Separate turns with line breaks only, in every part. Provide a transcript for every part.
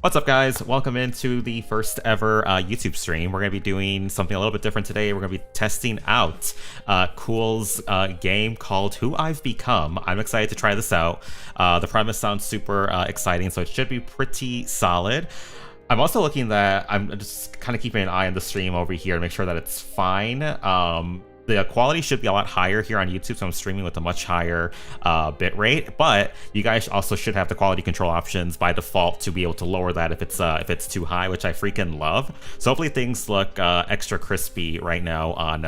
What's up, guys? Welcome into the first ever YouTube stream. We're going to be doing something a little bit different today. We're going to be testing out Kool's game called Who I've Become. I'm excited to try this out. The premise sounds super exciting, so it should be pretty solid. I'm also looking that I'm just kind of keeping an eye on the stream over here to make sure that it's fine. The quality should be a lot higher here on YouTube, so I'm streaming with a much higher bit rate. But you guys also should have the quality control options by default to be able to lower that if it's too high, which I freaking love. So hopefully things look extra crispy right now on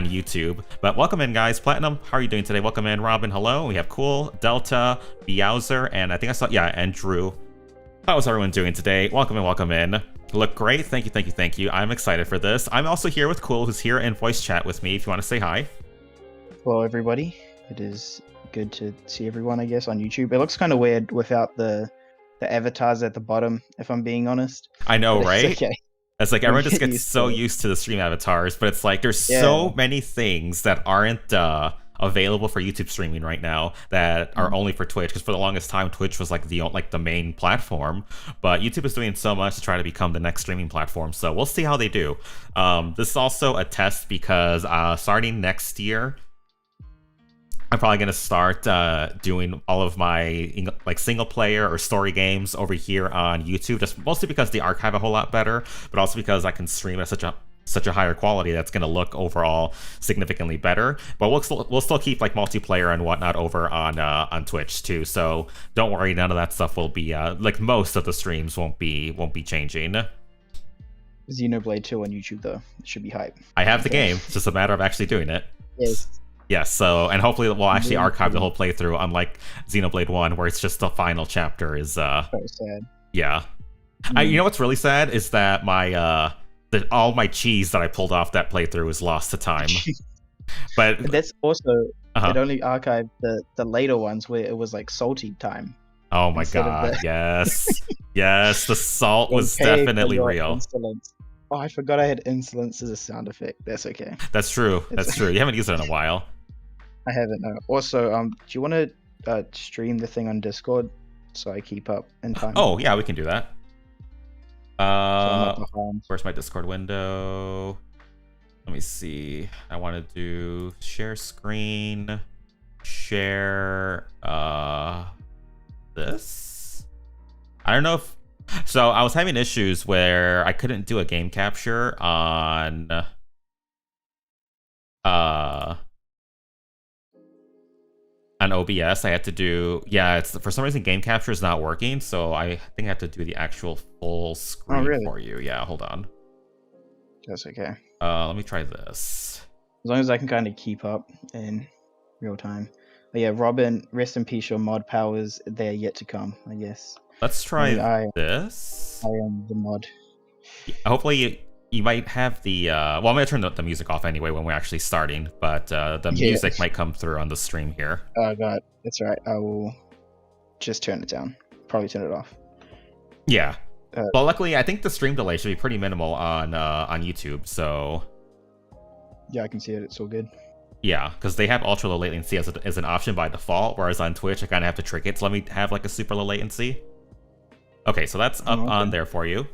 YouTube. But welcome in, guys. Platinum, how are you doing today? Welcome in, Robin. Hello. We have Kool, Delta, Beowzer, and I think I saw and Drew. How is everyone doing today? Welcome in, welcome in. Look great. Thank you, thank you, thank you. I'm excited for this. I'm also here with Kool, who's here in voice chat with me if you want to say hi.
Hello, everybody. It is good to see everyone, I guess, on YouTube. It looks kind of weird without the avatars at the bottom, if I'm being honest.
I know,
But
right?
It's okay.
It's like everyone just
Get
gets
used
so
to it.
used to the stream avatars, but it's like there's so many things that aren't available for YouTube streaming right now that are only for Twitch, because for the longest time Twitch was like the main platform, but YouTube is doing so much to try to become the next streaming platform, so we'll see how they do. This is also a test because starting next year I'm probably going to start doing all of my single player or story games over here on YouTube, just mostly because the archive a whole lot better, but also because I can stream at such a higher quality that's going to look overall significantly better. But we'll still keep like multiplayer and whatnot over on Twitch too. So don't worry, none of that stuff will be like most of the streams won't be changing.
Xenoblade 2 on YouTube, though. It should be hype.
I have the game. It's just a matter of actually doing it.
Yes.
Yes, so, and hopefully we'll actually archive the whole playthrough, unlike Xenoblade 1, where it's just the final chapter is,
So sad.
yeah. You know what's really sad is that my, all my cheese that I pulled off that playthrough is lost to time. But
That's also, it only archived the later ones where it was like salty time.
oh my
instead of
god,
the-
yes. Yes, the salt was
Okay, for
definitely
your
real.
insolence. Oh, I forgot I had insolence as a sound effect. That's okay.
That's true, that's true. You haven't used it in a while.
I haven't, no. Also, do you want to stream the thing on Discord so I keep up in time?
Oh, yeah, we can do that.
So I'm not behind.
Where's my Discord window? Let me see. I want to do share screen, share this. I don't know if so. I was having issues where I couldn't do a game capture on OBS. I had to do it's for some reason game capture is not working, so I think I have to do the actual full screen
really?
for you. Yeah, hold on.
That's okay.
Let me try this.
As long as I can kind of keep up in real time. But yeah, Robin, rest in peace, your mod powers, they're yet to come, I guess.
Let's try
I
this.
am the mod.
Hopefully you might have the well, I'm gonna turn the music off anyway when we're actually starting, but the music might come through on the stream here.
Oh god, that's right. I will just turn it down. Probably turn it off.
Yeah. Well, luckily I think the stream delay should be pretty minimal on YouTube, so
Yeah, I can see it. It's all good.
yeah, because they have ultra low latency as an option by default, whereas on Twitch I kind of have to trick it to let me have like a super low latency. Okay, so that's up on there for you.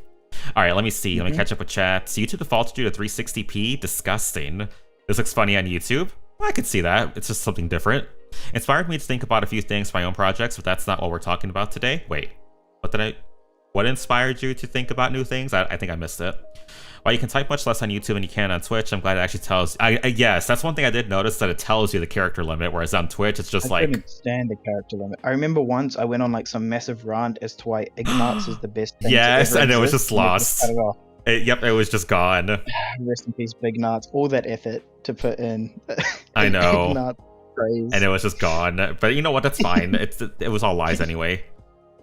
All right, let me see. Let me catch up with chat. So YouTube defaults due to 360p. Disgusting. This looks funny on YouTube. I could see that. It's just something different. Inspired me to think about a few things for my own projects, but that's not what we're talking about today. Wait, what inspired you to think about new things? I think I missed it. While you can type much less on YouTube than you can on Twitch, I'm glad it actually tells. Yes, that's one thing I did notice, that it tells you the character limit, whereas on Twitch it's just
I couldn't stand the character limit. I remember once I went on like some massive rant as to why Ignatz is the best thing.
Yes, and it was
exist,
just
and I
lost.
cut it off.
Yep, it was just gone.
Rest in peace, Big Nuts. All that effort to put in.
I know.
Ignatz praise.
And it was just gone. But you know what? That's fine. It was all lies anyway.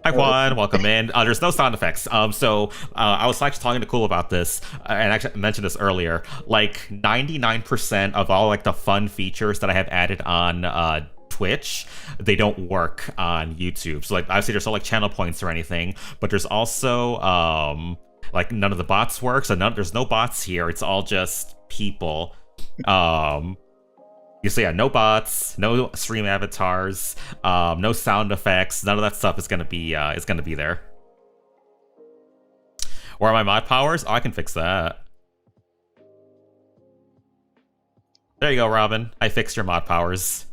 Hi Juan, welcome in. There's no sound effects. So I was actually talking to Kool about this, and actually I mentioned this earlier. Like 99% of all like the fun features that I have added on Twitch, they don't work on YouTube. So like obviously there's no like channel points or anything, but there's also like none of the bots work. So there's no bots here. It's all just people. You see, yeah, no bots, no stream avatars, no sound effects. None of that stuff is gonna be there. Or my mod powers? Oh, I can fix that. There you go, Robin. I fixed your mod powers.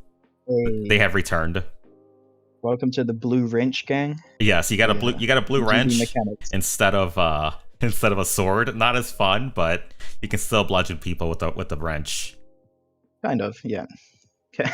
Hey,
They have returned.
welcome to the Blue Wrench gang.
Yes, you got a blue wrench
mechanics.
instead of a sword. Not as fun, but you can still bludgeon people with the wrench.
Kind of, yeah. Okay.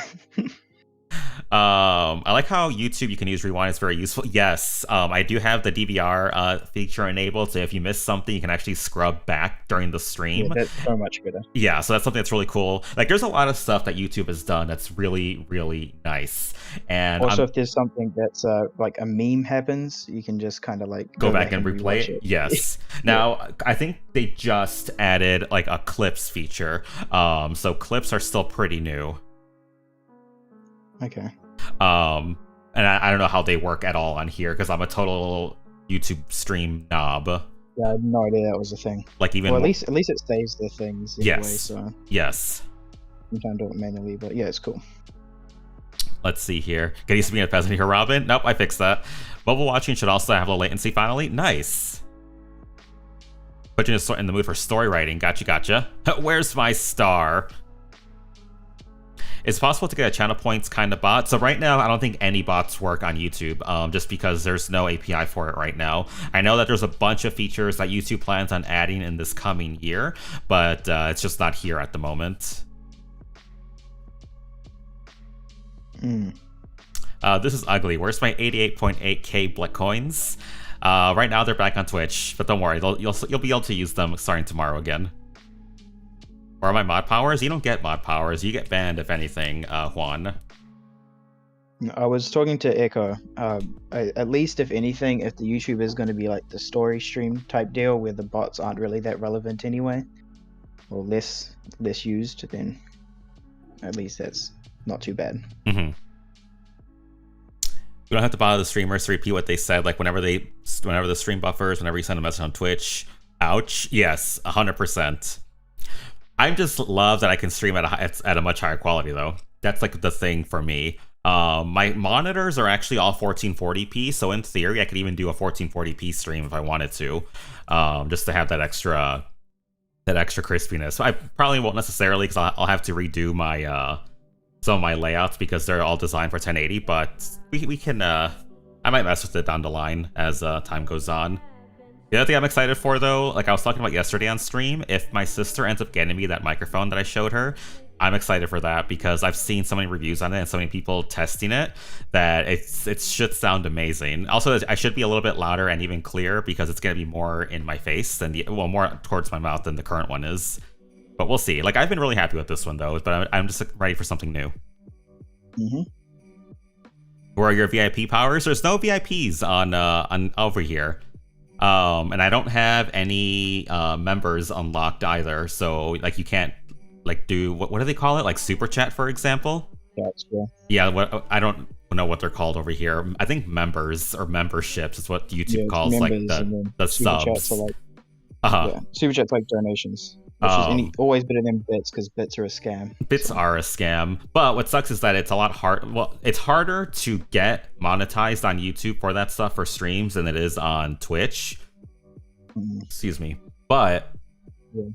I like how YouTube you can use rewind. It's very useful. Yes, I do have the DVR feature enabled, so if you miss something, you can actually scrub back during the stream.
Yeah, that's so much better.
Yeah, so that's something that's really cool. Like, there's a lot of stuff that YouTube has done that's really, really nice. And
Also, if there's something that's like a meme happens, you can just kind of like
go back and replay
rewatch
it. Yes. Now, I think they just added like a clips feature. So clips are still pretty new.
Okay.
And I don't know how they work at all on here because I'm a total YouTube stream knob.
Yeah, I had no idea that was a thing.
Like even
Well, at least it saves the things anyway,
Yes.
so
Yes.
you can do it manually. But yeah, it's cool.
Let's see here. Get used to being a peasant here, Robin. Nope, I fixed that. Mobile watching should also have low latency finally. Nice. Put you in the mood for story writing. Gotcha. Where's my star? It's possible to get a channel points kind of bot. So right now, I don't think any bots work on YouTube, just because there's no API for it right now. I know that there's a bunch of features that YouTube plans on adding in this coming year, but it's just not here at the moment. This is ugly. Where's my 88.8k Black coins? Right now they're back on Twitch, but don't worry, you'll be able to use them starting tomorrow again. Or are my mod powers? You don't get mod powers. You get banned if anything, Juan.
I was talking to Echo. At least, if anything, if the YouTube is going to be like the story stream type deal where the bots aren't really that relevant anyway, or less used, then at least that's not too bad.
Mm-hmm. You don't have to bother the streamers to repeat what they said. Like whenever the stream buffers, whenever you send a message on Twitch. Ouch. Yes, 100%. I just love that I can stream at a much higher quality though. That's like the thing for me. My monitors are actually all 1440p, so in theory I could even do a 1440p stream if I wanted to, just to have that extra crispiness. So I probably won't necessarily, because I'll have to redo my some of my layouts because they're all designed for 1080. But we can I might mess with it down the line as time goes on. The other thing I'm excited for, though, like I was talking about yesterday on stream, if my sister ends up getting me that microphone that I showed her, I'm excited for that because I've seen so many reviews on it and so many people testing it that it should sound amazing. Also, I should be a little bit louder and even clearer because it's going to be more in my face than more towards my mouth than the current one is. But we'll see. Like, I've been really happy with this one, though, but I'm just ready for something new.
Mm-hmm.
Where are your VIP powers? There's no VIPs on over here. And I don't have any members unlocked either, so like you can't like do what do they call it, like super chat, for example?
That's cool.
Yeah, I don't know what they're called over here. I think members or memberships is what YouTube calls like the subs.
Like, yeah, super chats like donations, which is always better than bits because bits are a scam.
Bits are a scam, but what sucks is that it's a lot hard. Well, it's harder to get monetized on YouTube for that stuff for streams than it is on Twitch. Excuse me, but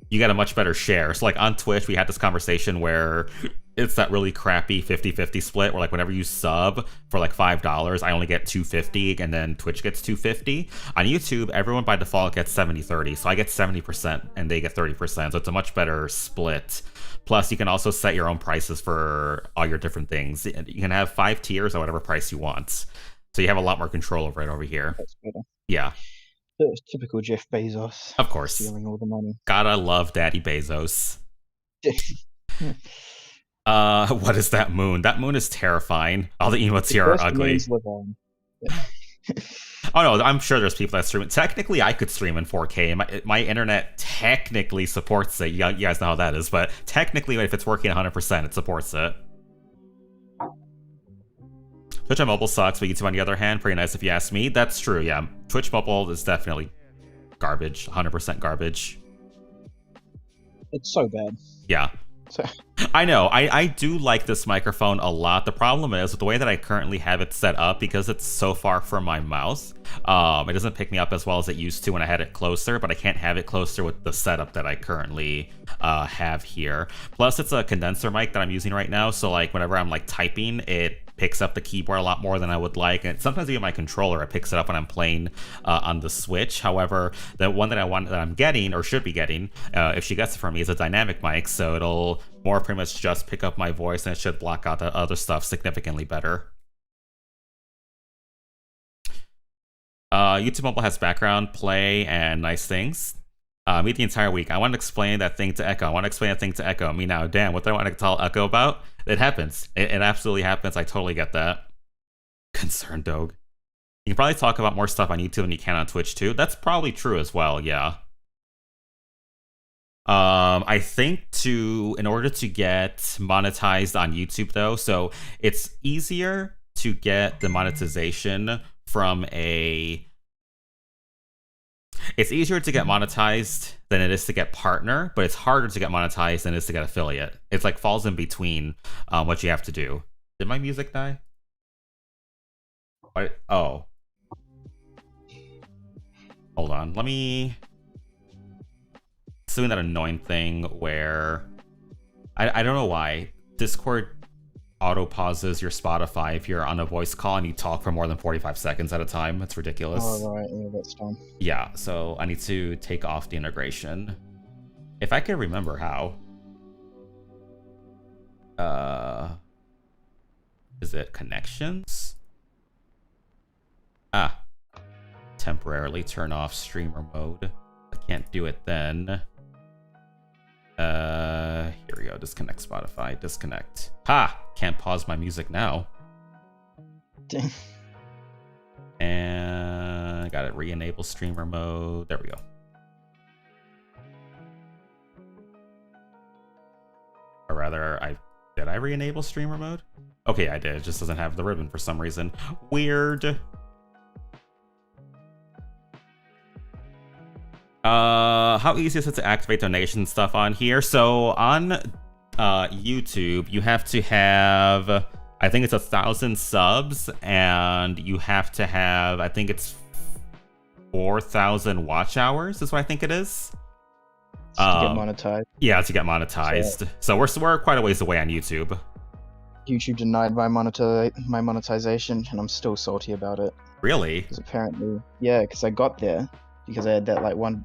you get a much better share. So like on Twitch, we had this conversation where it's that really crappy 50-50 split where like whenever you sub for like $5, I only get $2.50 and then Twitch gets $2.50. On YouTube, everyone by default gets 70-30, so I get 70% and they get 30%, so it's a much better split. Plus, you can also set your own prices for all your different things. You can have 5 tiers or whatever price you want, so you have a lot more control over it over here.
That's better.
Yeah.
It's typical Jeff Bezos.
Of course.
Stealing all the money.
Gotta love Daddy Bezos. What is that moon? That moon is terrifying. All the emotes here are ugly.
Yeah.
Oh no, I'm sure there's people that stream it. Technically, I could stream in 4K. My internet technically supports it. You guys know how that is, but technically, if it's working 100%, it supports it. Twitch on mobile sucks, but YouTube on the other hand, pretty nice if you ask me. That's true, yeah. Twitch mobile is definitely garbage, 100% garbage.
It's so bad.
Yeah.
So
I know. I do like this microphone a lot. The problem is with the way that I currently have it set up, because it's so far from my mouth, it doesn't pick me up as well as it used to when I had it closer, but I can't have it closer with the setup that I currently have here. Plus, it's a condenser mic that I'm using right now, so like whenever I'm like typing, it picks up the keyboard a lot more than I would like, and sometimes even my controller, it picks it up when I'm playing on the Switch. However, the one that I'm getting, or should be getting, if she gets it for me, is a dynamic mic, so it'll more pretty much just pick up my voice, and it should block out the other stuff significantly better. YouTube Mobile has background, play, and nice things. Me the entire week. I want to explain that thing to Echo. I want to explain that thing to Echo. Me now, damn, what do I want to tell Echo about? It happens. It absolutely happens. I totally get that. Concerned dog. You can probably talk about more stuff on YouTube than you can on Twitch too. That's probably true as well, yeah. I think in order to get monetized on YouTube though, so it's easier to get the monetization from it's easier to get monetized than it is to get partner, but it's harder to get monetized than it is to get affiliate. It's like falls in between what you have to do. Did my music die? Oh. Hold on. Let me... It's doing that annoying thing where... I don't know why. Discord auto pauses your Spotify if you're on a voice call and you talk for more than 45 seconds at a time. That's ridiculous.
oh right, yeah, that's dumb.
Yeah, so I need to take off the integration. If I can remember how. Is it connections? Ah. Temporarily turn off streamer mode. I can't do it then. Here we go. Disconnect Spotify. Disconnect. Ha! Can't pause my music now. And I gotta re-enable streamer mode. There we go. Or rather, did I re-enable streamer mode? Okay, I did. It just doesn't have the ribbon for some reason. Weird. How easy is it to activate donation stuff on here? So on YouTube, you have to have, I think it's 1,000 subs, and you have to have, I think it's 4,000 watch hours is what I think it is.
To get monetized.
Yeah, to get monetized. So we're quite a ways away on YouTube.
YouTube denied my monetization, and I'm still salty about it.
Really?
Because apparently, yeah, because I got there because I had that like one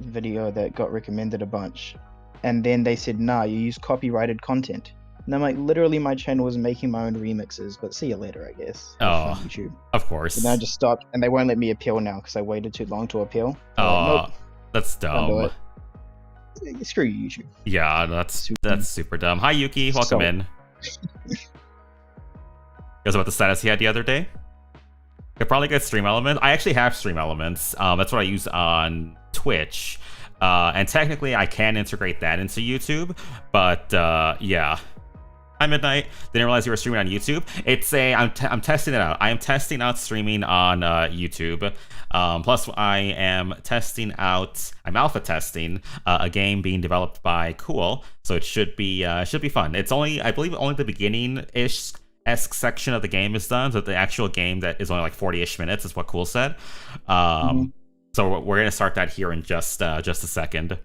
video that got recommended a bunch, and then they said, nah, you use copyrighted content. And I'm like, literally my channel was making my own remixes, but see you later, I guess.
Oh,
YouTube.
Of course.
And then I just stopped, and they won't let me appeal now because I waited too long to appeal.
Oh,
like, nope,
that's dumb.
Screw you, YouTube.
Yeah, that's super dumb. Hi, Yuki. Welcome in. You guys about the status he had the other day? Could probably get Stream Elements. I actually have Stream Elements. That's what I use on Twitch. And technically, I can integrate that into YouTube. But yeah. Hi, Midnight. Didn't realize you were streaming on YouTube. I'm testing it out. I am testing out streaming on YouTube. Plus, I am I'm alpha testing a game being developed by Kool. So it should be fun. It's I believe only the beginning-ish section of the game is done, so the actual game that is only like 40-ish minutes is what Kool said. So we're gonna start that here in just a second.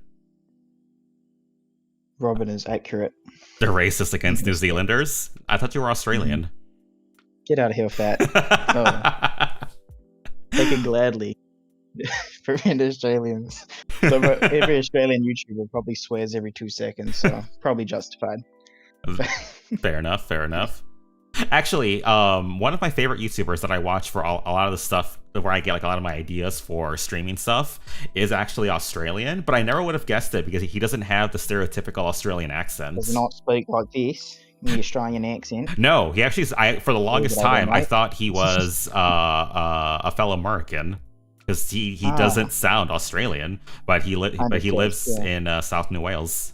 Robin is accurate.
They're racist against New Zealanders. I thought you were Australian.
Get out of here, fat. Oh. Take it gladly. Prevent Australians. So every Australian YouTuber probably swears every 2 seconds, so probably justified.
Fair enough. Actually, one of my favorite YouTubers that I watch for a lot of the stuff where I get like a lot of my ideas for streaming stuff is actually Australian, but I never would have guessed it because he doesn't have the stereotypical Australian accent.
Does not speak like this, the Australian accent.
No, he actually. For the longest time, I thought he was a fellow American because he doesn't sound Australian, but he lives in South New Wales.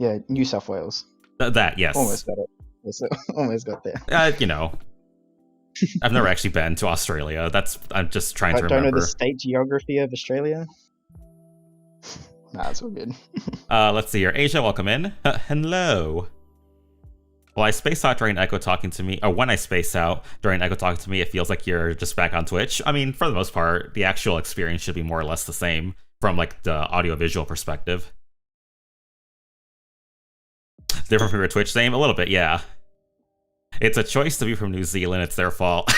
Yeah, New South Wales.
That yes.
Almost got it. Almost got there.
You know, I've never actually been to Australia. I'm just trying to remember.
Don't know the state geography of Australia. Nah, it's all good.
Let's see here. Asia, welcome in. Hello. Well, I space out during Echo talking to me, or when I space out during Echo talking to me, it feels like you're just back on Twitch. I mean, for the most part, the actual experience should be more or less the same from like the audio-visual perspective. Different from your Twitch name? A little bit, yeah. It's a choice to be from New Zealand. It's their fault.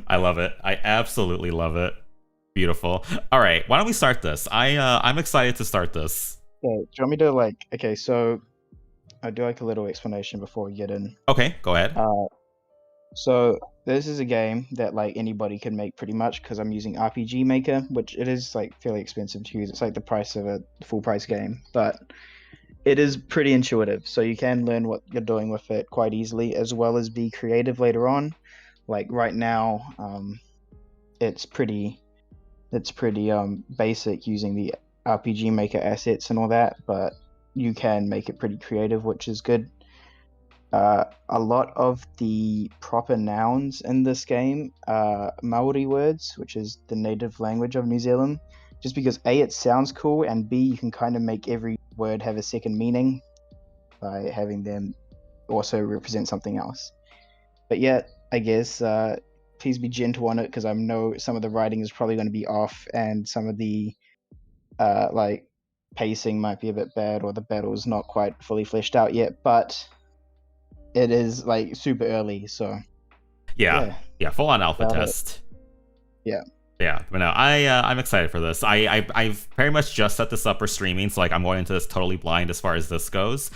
I love it. I absolutely love it. Beautiful. All right, why don't we start this? I'm excited to start this.
Yeah, do you want me to like? Okay, so I'll do like a little explanation before we get in.
Okay, go ahead.
So this is a game that like anybody can make pretty much because I'm using RPG Maker, which it is like fairly expensive to use. It's like the price of a full price game, but it is pretty intuitive. So you can learn what you're doing with it quite easily, as well as be creative later on. Like right now, it's pretty basic using the RPG Maker assets and all that, but you can make it pretty creative, which is good. A lot of the proper nouns in this game are Maori words, which is the native language of New Zealand, just because A, it sounds cool, and B, you can kind of make every word have a second meaning by having them also represent something else. But yet, I guess, please be gentle on it, because I know some of the writing is probably going to be off, and some of the like pacing might be a bit bad, or the battle is not quite fully fleshed out yet, but it is like super early, so
yeah, full on alpha test.
Yeah,
but no, I'm excited for this. I've very much just set this up for streaming, so like I'm going into this totally blind as far as this goes.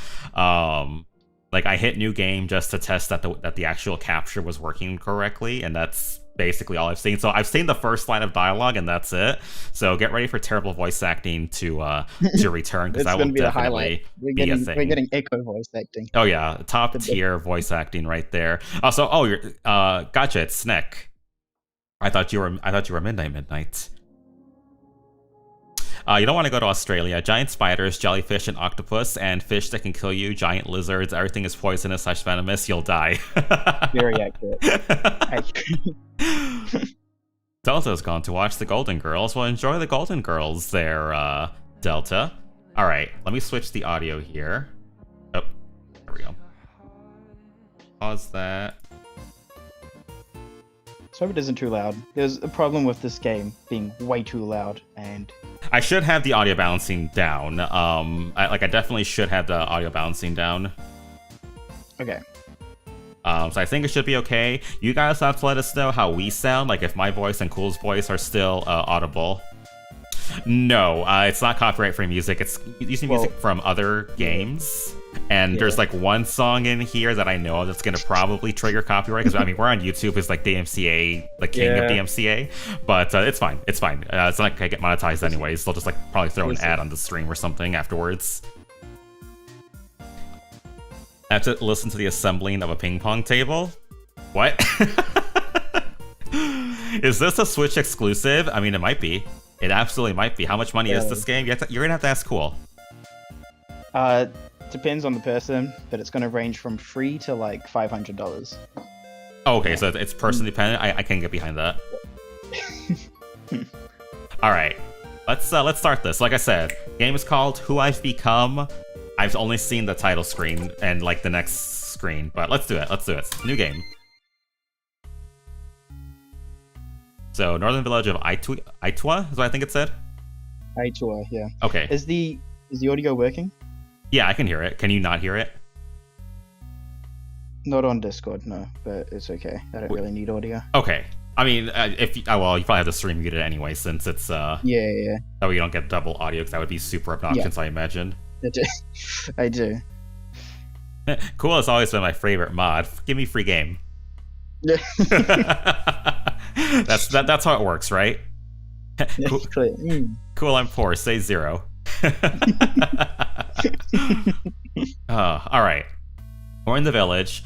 Like I hit new game just to test that the actual capture was working correctly, and that's basically all I've seen. So I've seen the first line of dialogue, and that's it. So get ready for terrible voice acting to return, because that will definitely be a thing.
We're getting echo voice acting.
Oh yeah, top tier voice acting right there. You're gotcha. It's Snick. I thought you were Midnight. You don't want to go to Australia. Giant spiders, jellyfish, and octopus, and fish that can kill you, giant lizards, everything is poisonous / venomous, you'll die.
Very accurate.
Delta's gone to watch the Golden Girls. Well, enjoy the Golden Girls there, Delta. Alright, let me switch the audio here. Oh, there we go. Pause that.
So hope it isn't too loud. There's a problem with this game being way too loud, and
I should have the audio balancing down. I definitely should have the audio balancing down.
Okay.
So I think it should be okay. You guys have to let us know how we sound, like if my voice and Kool's voice are still audible. No, it's not copyright-free music. It's using music from other games. And there's like one song in here that I know that's gonna probably trigger copyright, because I mean we're on YouTube, it's like DMCA, the king of DMCA, but it's fine. It's not gonna get monetized anyways. They'll just like probably throw an ad on the stream or something afterwards. I have to listen to the assembling of a ping pong table. What? Is this a Switch exclusive? I mean, it might be. It absolutely might be. How much money is this game? You're gonna have to ask Kool.
Depends on the person, but it's going to range from free to like $500.
Oh, okay, so it's person dependent. I can get behind that. All right, let's start this. Like I said, game is called Who I've Become. I've only seen the title screen and like the next screen, but let's do it. New game. So Northern Village of Aitua is what I think it said.
Aitua, yeah.
Okay.
Is the audio working?
Yeah, I can hear it. Can you not hear it?
Not on Discord, no, but it's okay. I don't really need audio.
Okay. I mean, you probably have the stream muted anyway, since it's
yeah.
That way you don't get double audio, because that would be super obnoxious, I imagine.
I do.
Kool has always been my favorite mod. Give me free game. That's how it works, right? Kool, I'm poor. Say 0. All right. We're in the village.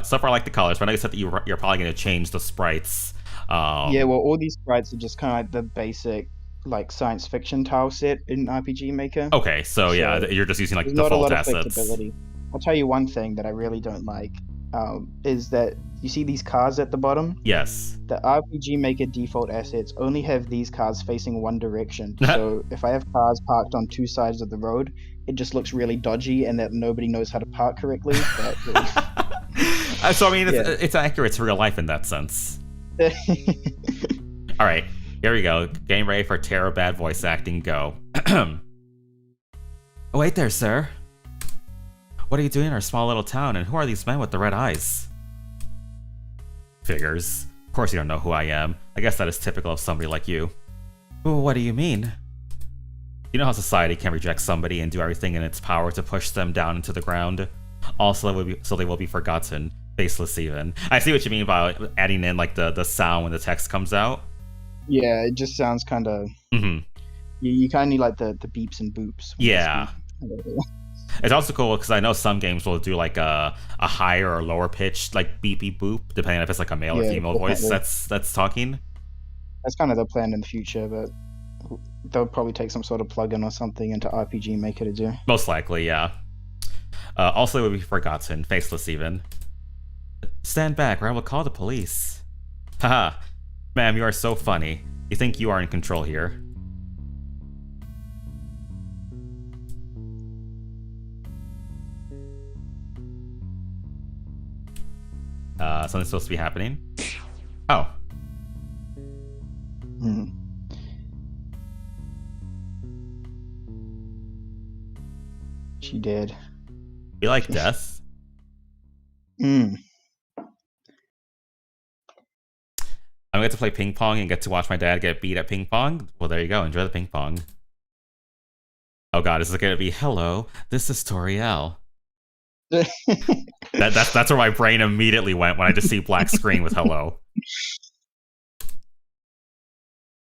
So far I like the colors, but I know you said that you're probably going to change the sprites.
Yeah, well, all these sprites are just kind of like the basic like science fiction tile set in RPG Maker.
Okay, so yeah, you're just using like default assets.
I'll tell you one thing that I really don't like is that you see these cars at the bottom.
Yes.
The RPG Maker default assets only have these cars facing one direction. So if I have cars parked on two sides of the road, it just looks really dodgy and that nobody knows how to park correctly. But
So I mean,
Yeah.
it's accurate to real life in that sense. All right, here we go. Getting ready for Terror Bad voice acting. Go. Wait there, sir. What are you doing in our small little town, and who are these men with the red eyes? Figures. Of course you don't know who I am. I guess that is typical of somebody like you. Well, what do you mean? You know how society can reject somebody and do everything in its power to push them down into the ground? Also, they will be forgotten. Faceless even. I see what you mean by adding in like the sound when the text comes out.
Yeah, it just sounds kind of.
Mm-hmm.
You kind of need like the beeps and boops.
Yeah. It's also cool because I know some games will do like a higher or lower pitch like beep beep boop, depending if it's like a male or female voice that's talking.
That's kind of the plan in the future, but they'll probably take some sort of plugin or something into RPG Maker to do.
Most likely, yeah. Also, it would be forgotten, faceless even. Stand back, or I will call the police. Haha, ma'am, you are so funny. You think you are in control here? Something's supposed to be happening. Oh.
She did.
You like death?
Mm.
I'm going to play ping pong and get to watch my dad get beat at ping pong. Well, there you go. Enjoy the ping pong. Oh god, is it going to be, hello, this is Toriel. That's where my brain immediately went when I just see black screen with hello.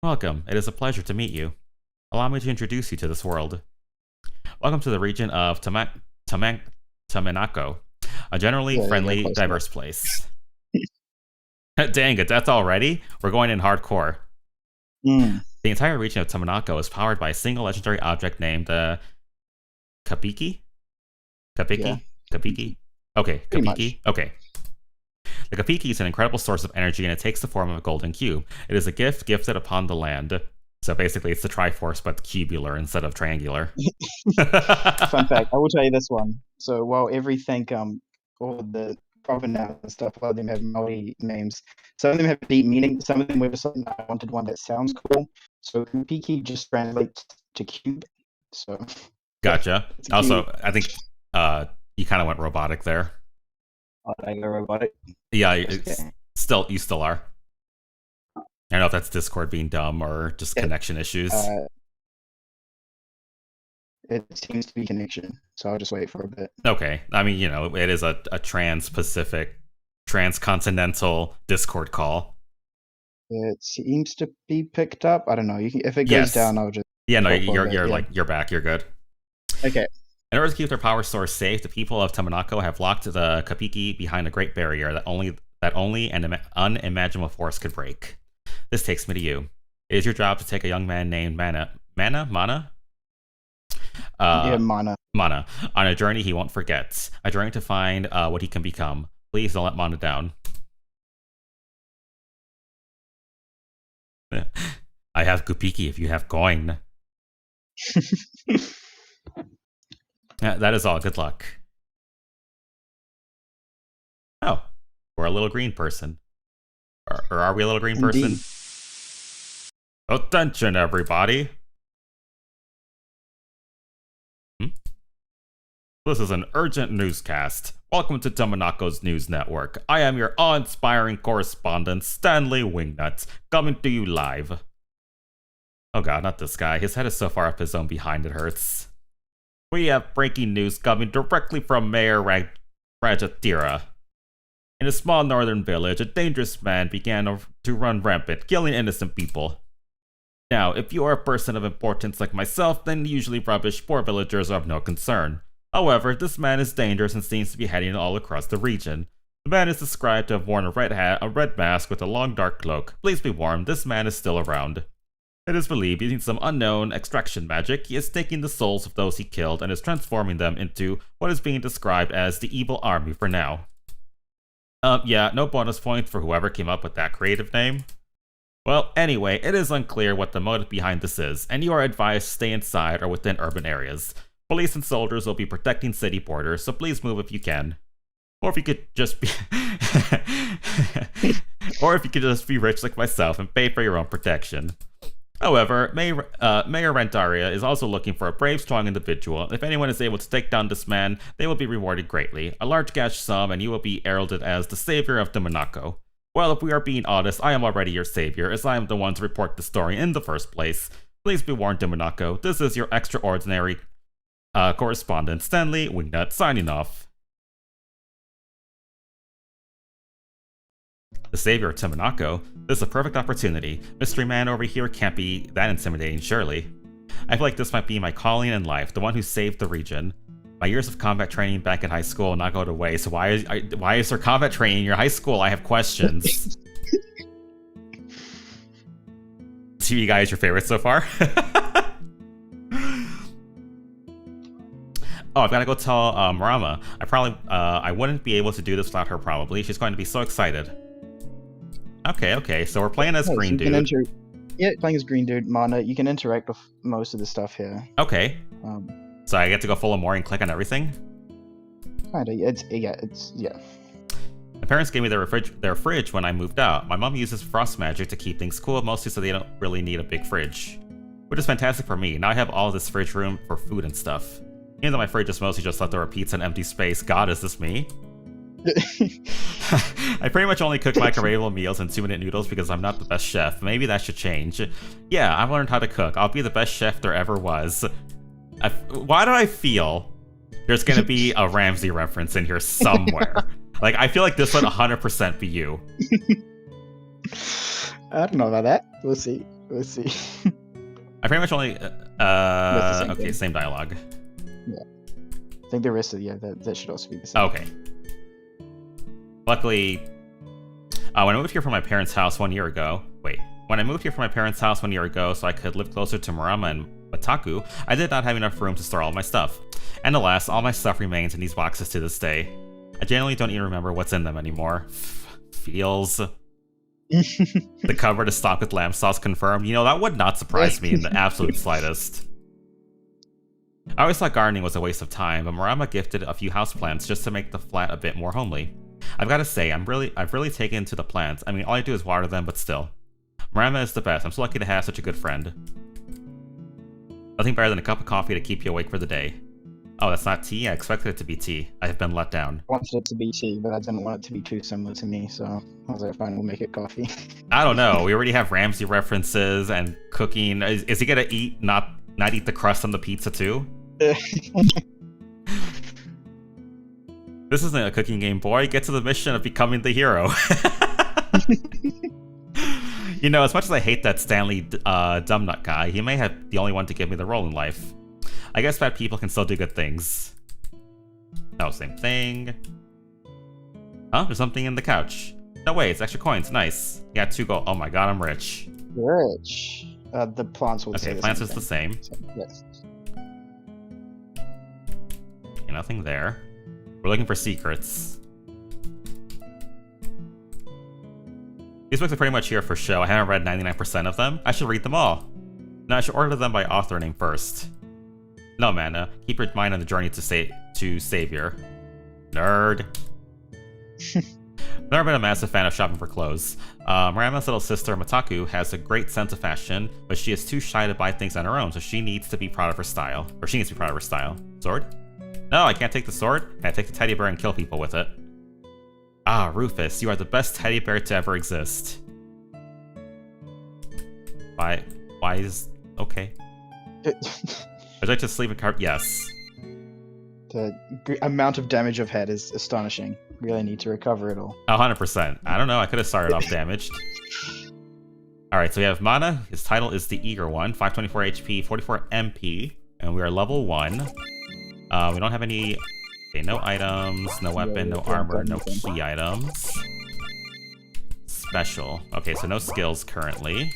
Welcome. It is a pleasure to meet you. Allow me to introduce you to this world. Welcome to the region of Tamanako, a generally friendly, diverse place. Dang it, that's already? We're going in hardcore.
Mm.
The entire region of Tamanako is powered by a single legendary object named the Kapiki? Kapiki?
Yeah.
Kapiki? Okay, Kapiki? Okay. The Kapiki is an incredible source of energy and it takes the form of a golden cube. It is a gift gifted upon the land. So basically it's the Triforce but cubular instead of triangular.
Fun fact, I will tell you this one. So while everything, all the proper nouns and stuff, a lot of them have multi names. Some of them have deep meaning. Some of them were just something I wanted one that sounds cool. So Kupiki just translates to cube. So
gotcha. Also, I think you kind of went robotic there.
Oh, did I go robotic?
Yeah, you still are. I don't know if that's Discord being dumb or just connection issues.
It seems to be connection, so I'll just wait for a bit.
Okay. I mean, you know, it is a trans-Pacific, transcontinental Discord call.
It seems to be picked up. I don't know. You can, if it goes down, I'll just.
Yeah, no, you're back. You're good.
Okay.
In order to keep their power source safe, the people of Tamanako have locked the Kapiki behind a great barrier that only an unimaginable force could break. This takes me to you. It is your job to take a young man named Mana,
Mana,
on a journey he won't forget. A journey to find what he can become. Please don't let Mana down. I have Kupiki if you have coin. That is all. Good luck. Oh, we're a little green person. Or are we a little green person? Attention, everybody. This is an urgent newscast. Welcome to Tamanako's News Network. I am your awe-inspiring correspondent, Stanley Wingnut, coming to you live. Oh god, not this guy. His head is so far up his own behind it hurts. We have breaking news coming directly from Mayor Rajatira. In a small northern village, a dangerous man began to run rampant, killing innocent people. Now, if you are a person of importance like myself, then usually rubbish poor villagers are of no concern. However, this man is dangerous and seems to be heading all across the region. The man is described to have worn a red hat, a red mask with a long dark cloak. Please be warned, this man is still around. It is believed, using some unknown extraction magic, he is taking the souls of those he killed and is transforming them into what is being described as the evil army for now. Yeah, no bonus points for whoever came up with that creative name. Well, anyway, it is unclear what the motive behind this is, and you are advised to stay inside or within urban areas. Police and soldiers will be protecting city borders, so please move if you can. Or if you could just be or if you could just be rich like myself and pay for your own protection. However, Mayor Randaria is also looking for a brave, strong individual. If anyone is able to take down this man, they will be rewarded greatly. A large cash sum, and you will be heralded as the savior of the Monaco. Well, if we are being honest, I am already your savior, as I am the one to report the story in the first place. Please be warned, Monaco. This is your extraordinary correspondent, Stanley Wingnut, signing off. The savior of Monaco? This is a perfect opportunity. Mystery man over here can't be that intimidating, surely. I feel like this might be my calling in life, the one who saved the region. My years of combat training back in high school not go to waste, so why is there combat training in your high school? I have questions. TV guy is your favorite so far? Oh, I've got to go tell Marama. I wouldn't be able to do this without her, probably. She's going to be so excited. Okay, so we're playing as Green Dude.
Yeah, playing as Green Dude, Mana. You can interact with most of the stuff here.
Okay. So I get to go full of more and click on everything?
Kinda, yeah.
My parents gave me their fridge when I moved out. My mom uses frost magic to keep things cool, mostly so they don't really need a big fridge. Which is fantastic for me. Now I have all this fridge room for food and stuff. Even though my fridge is mostly just leftover pizza and empty space. God, is this me? I pretty much only cook microwavable meals and 2-minute noodles because I'm not the best chef. Maybe that should change. Yeah, I've learned how to cook. I'll be the best chef there ever was. Why do I feel there's gonna be a Ramsay reference in here somewhere? Like, I feel like this would 100% be you.
I don't know about that. We'll see.
I pretty much only... okay, same dialogue.
Yeah. I think the rest of that should also be the same.
Okay. Luckily, when I moved here from my parents' house 1 year ago... When I moved here from my parents' house 1 year ago so I could live closer to Marama and Wataku, I did not have enough room to store all my stuff. And alas, all my stuff remains in these boxes to this day. I generally don't even remember what's in them anymore. Feels. The cover to stock with lamb sauce confirmed. You know, that would not surprise me in the absolute slightest. I always thought gardening was a waste of time, but Marama gifted a few houseplants just to make the flat a bit more homely. I've got to say, I've really taken to the plants. I mean, all I do is water them, but still. Marama is the best. I'm so lucky to have such a good friend. Nothing better than a cup of coffee to keep you awake for the day. Oh, that's not tea? I expected it to be tea. I have been let down.
I wanted it to be tea, but I didn't want it to be too similar to me, so I was like, fine, we'll make it coffee.
I don't know. We already have Ramsay references and cooking. Is he gonna eat, not eat the crust on the pizza too? This isn't a cooking game, boy. Get to the mission of becoming the hero. You know, as much as I hate that Stanley Dumbnut guy, he may have the only one to give me the role in life. I guess bad people can still do good things. Oh, same thing. Huh? There's something in the couch. No way, it's extra coins. Nice. Yeah, 2 gold. Oh my god, I'm rich.
Rich. The plants will say
okay,
the
plants
same
is the same.
So, yes.
Okay, nothing there. We're looking for secrets. These books are pretty much here for show. I haven't read 99% of them. I should read them all. No, I should order them by author name first. No, Mana. Keep your mind on the journey to Savior. Nerd. Never been a massive fan of shopping for clothes. Marama's little sister, Mataku, has a great sense of fashion, but she is too shy to buy things on her own, so she needs to be proud of her style. Or she needs to be proud of her style. Sword? No, I can't take the sword. Can I take the teddy bear and kill people with it? Ah, Rufus, you are the best teddy bear to ever exist. Why is... okay. Would I just sleep in car? Yes.
The amount of damage I've had is astonishing. Really need to recover it all.
100%. I don't know, I could have started off damaged. Alright, so we have Mana. His title is the Eager One. 524 HP, 44 MP. And we are level 1. We don't have any... okay, no items, no weapon, no armor, no key items. Special. Okay, so no skills currently.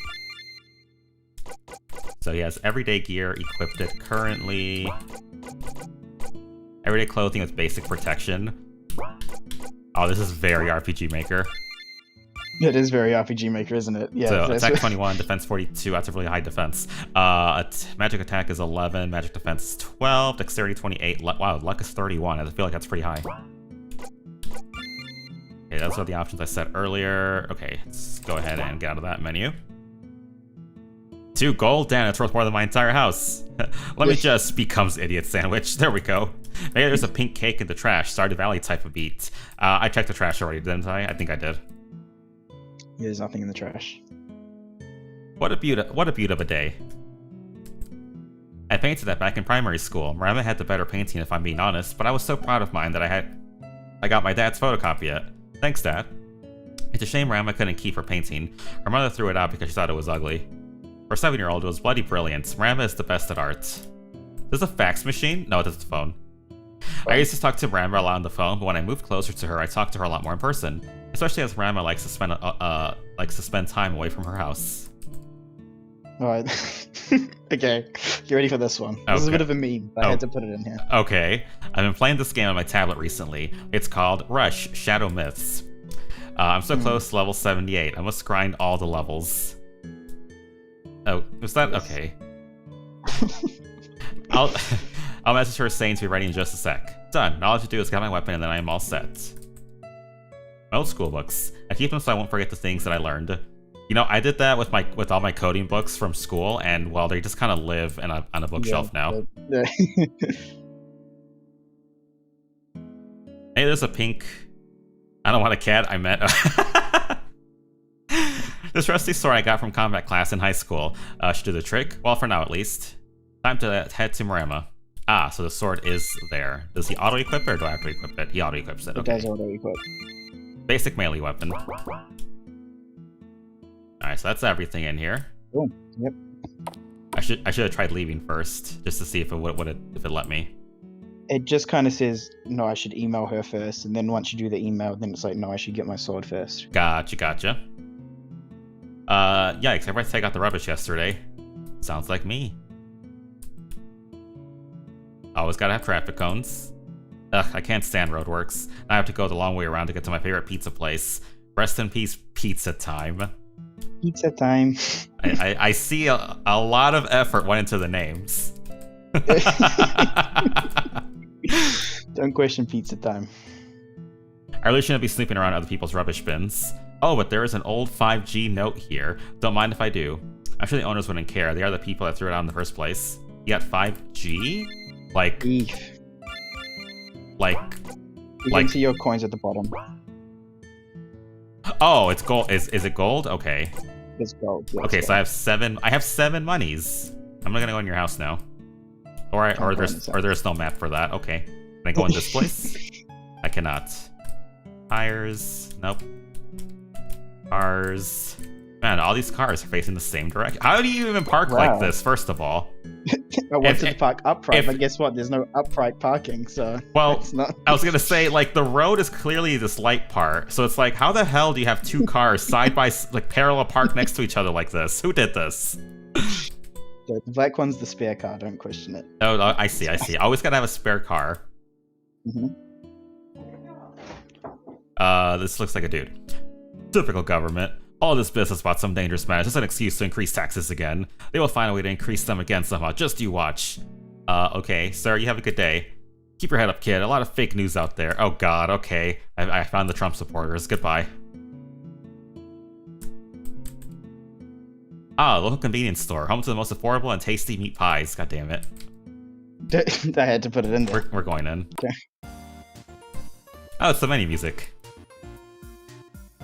So he has everyday gear equipped it currently. Everyday clothing with basic protection. Oh, this is very RPG Maker.
It is very RPG Maker, isn't it? Yeah.
So attack 21, defense 42. That's a really high defense. Magic attack is 11, magic defense is 12, dexterity 28. Wow, luck is 31. I feel like that's pretty high. Okay, those are the options I said earlier. Okay, let's go ahead and get out of that menu. 2 gold? Damn, it's worth more than my entire house. Let me just becomes idiot sandwich. There we go. Maybe there's a pink cake in the trash. Stardew Valley type of beat. I checked the trash already, didn't I? I think I did.
Yeah, there's nothing in the trash.
What a beaut of a day. I painted that back in primary school. Miranda had the better painting if I'm being honest, but I was so proud of mine that I got my dad's photocopy it. Thanks, Dad. It's a shame Rama couldn't keep her painting. Her mother threw it out because she thought it was ugly. For a 7-year-old, it was bloody brilliant. Rama is the best at art. There's a fax machine? No, it's a phone. I used to talk to Rama a lot on the phone, but when I moved closer to her, I talked to her a lot more in person. Especially as Rama likes to spend time away from her house.
Alright. Okay, get ready for this one. This is a bit of a meme, but I had to put it in here.
Okay. I've been playing this game on my tablet recently. It's called Rush Shadow Myths. I'm so close to level 78. I must grind all the levels. Oh, was that? Okay. I'll message her saying to be ready in just a sec. Done. All I have to do is get my weapon and then I am all set. My old school books. I keep them so I won't forget the things that I learned. You know, I did that with all my coding books from school, and well, they just kind of live on a bookshelf now.
Yeah.
Hey, there's a pink. I don't want a cat. I meant this rusty sword I got from combat class in high school. Should do the trick. Well, for now at least. Time to head to Marama. Ah, so the sword is there. Does he auto equip it or do I have to equip it? He auto equips it. Okay.
It does auto equip.
Basic melee weapon. Alright, so that's everything in here.
Cool. Yep.
I should have tried leaving first, just to see if it let me.
It just kind of says, no, I should email her first, and then once you do the email, then it's like, no, I should get my sword first.
Gotcha. Yikes, I take out the rubbish yesterday. Sounds like me. Always gotta have traffic cones. Ugh, I can't stand roadworks. I have to go the long way around to get to my favorite pizza place. Rest in peace, pizza time.
Pizza time.
I see a lot of effort went into the names.
Don't question pizza time.
I really shouldn't be sleeping around other people's rubbish bins. Oh, but there is an old 5G note here. Don't mind if I do. I'm sure the owners wouldn't care. They are the people that threw it out in the first place. You got 5G? Like...
Eef.
Like...
You can see your coins at the bottom.
Oh, it's gold. Is it gold? Okay.
It's gold. Yeah,
okay,
it's
so
gold.
I have 7 monies. I'm not gonna go in your house now. Or there's no map for that. Okay. Can I go in this place? I cannot. Tires. Nope. Cars. Man, all these cars are facing the same direction. How do you even park like this, first of all?
I wanted to park upright, but guess what? There's no upright parking, so...
Well,
it's not...
I was gonna say, like, the road is clearly this light part, so it's like, how the hell do you have 2 cars side by, like, parallel parked next to each other like this? Who did this?
The black one's the spare car, don't question it.
Oh, I see. Always gotta have a spare car. This looks like a dude. Typical government. All this business about some dangerous man is just an excuse to increase taxes again. They will find a way to increase them again somehow. Just you watch. Okay, sir, you have a good day. Keep your head up, kid. A lot of fake news out there. Oh god, okay. I found the Trump supporters. Goodbye. Ah, local convenience store. Home to the most affordable and tasty meat pies. God damn it.
I had to put it in there.
We're going in.
Okay.
Oh, it's the menu music.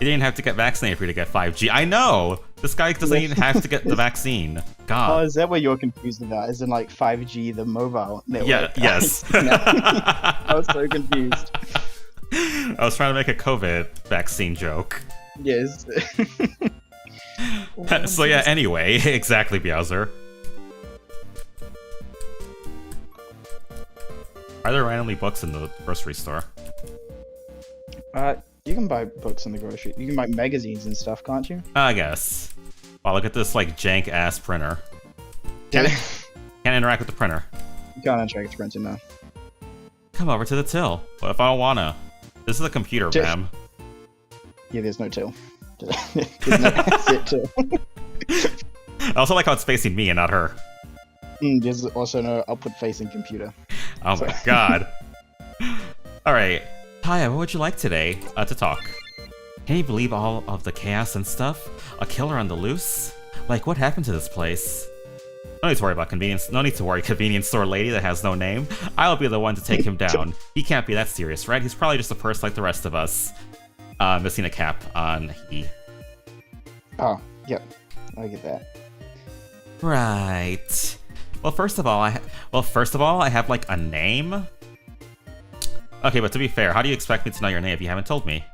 You didn't have to get vaccinated for you to get 5G. I know! This guy doesn't even have to get the vaccine. God.
Oh, is that what you're confused about? Is in like 5G, the mobile network?
Yeah, yes.
I was so confused.
I was trying to make a COVID vaccine joke.
Yes.
So yeah, anyway, exactly, Bowser. Are there randomly books in the grocery store?
You can buy books in the grocery. You can buy magazines and stuff, can't you?
I guess. Wow, look at this like jank ass printer. Can't interact with the printer.
You can't interact with the printer now.
Come over to the till. What if I don't wanna? This is a computer,
Just-
ma'am.
Yeah, there's no tail. There's no asset tail.
I also like how it's facing me and not her.
There's also no upward-facing computer.
Oh my god. Alright. Taya, what would you like today to talk? Can you believe all of the chaos and stuff? A killer on the loose? Like, what happened to this place? No need to worry about convenience. No need to worry, convenience store lady that has no name. I'll be the one to take him down. He can't be that serious, right? He's probably just a person like the rest of us. Missing a cap on he.
Oh, yep. I get that.
Right. Well, first of all, I have like a name. Okay, but to be fair, how do you expect me to know your name if you haven't told me?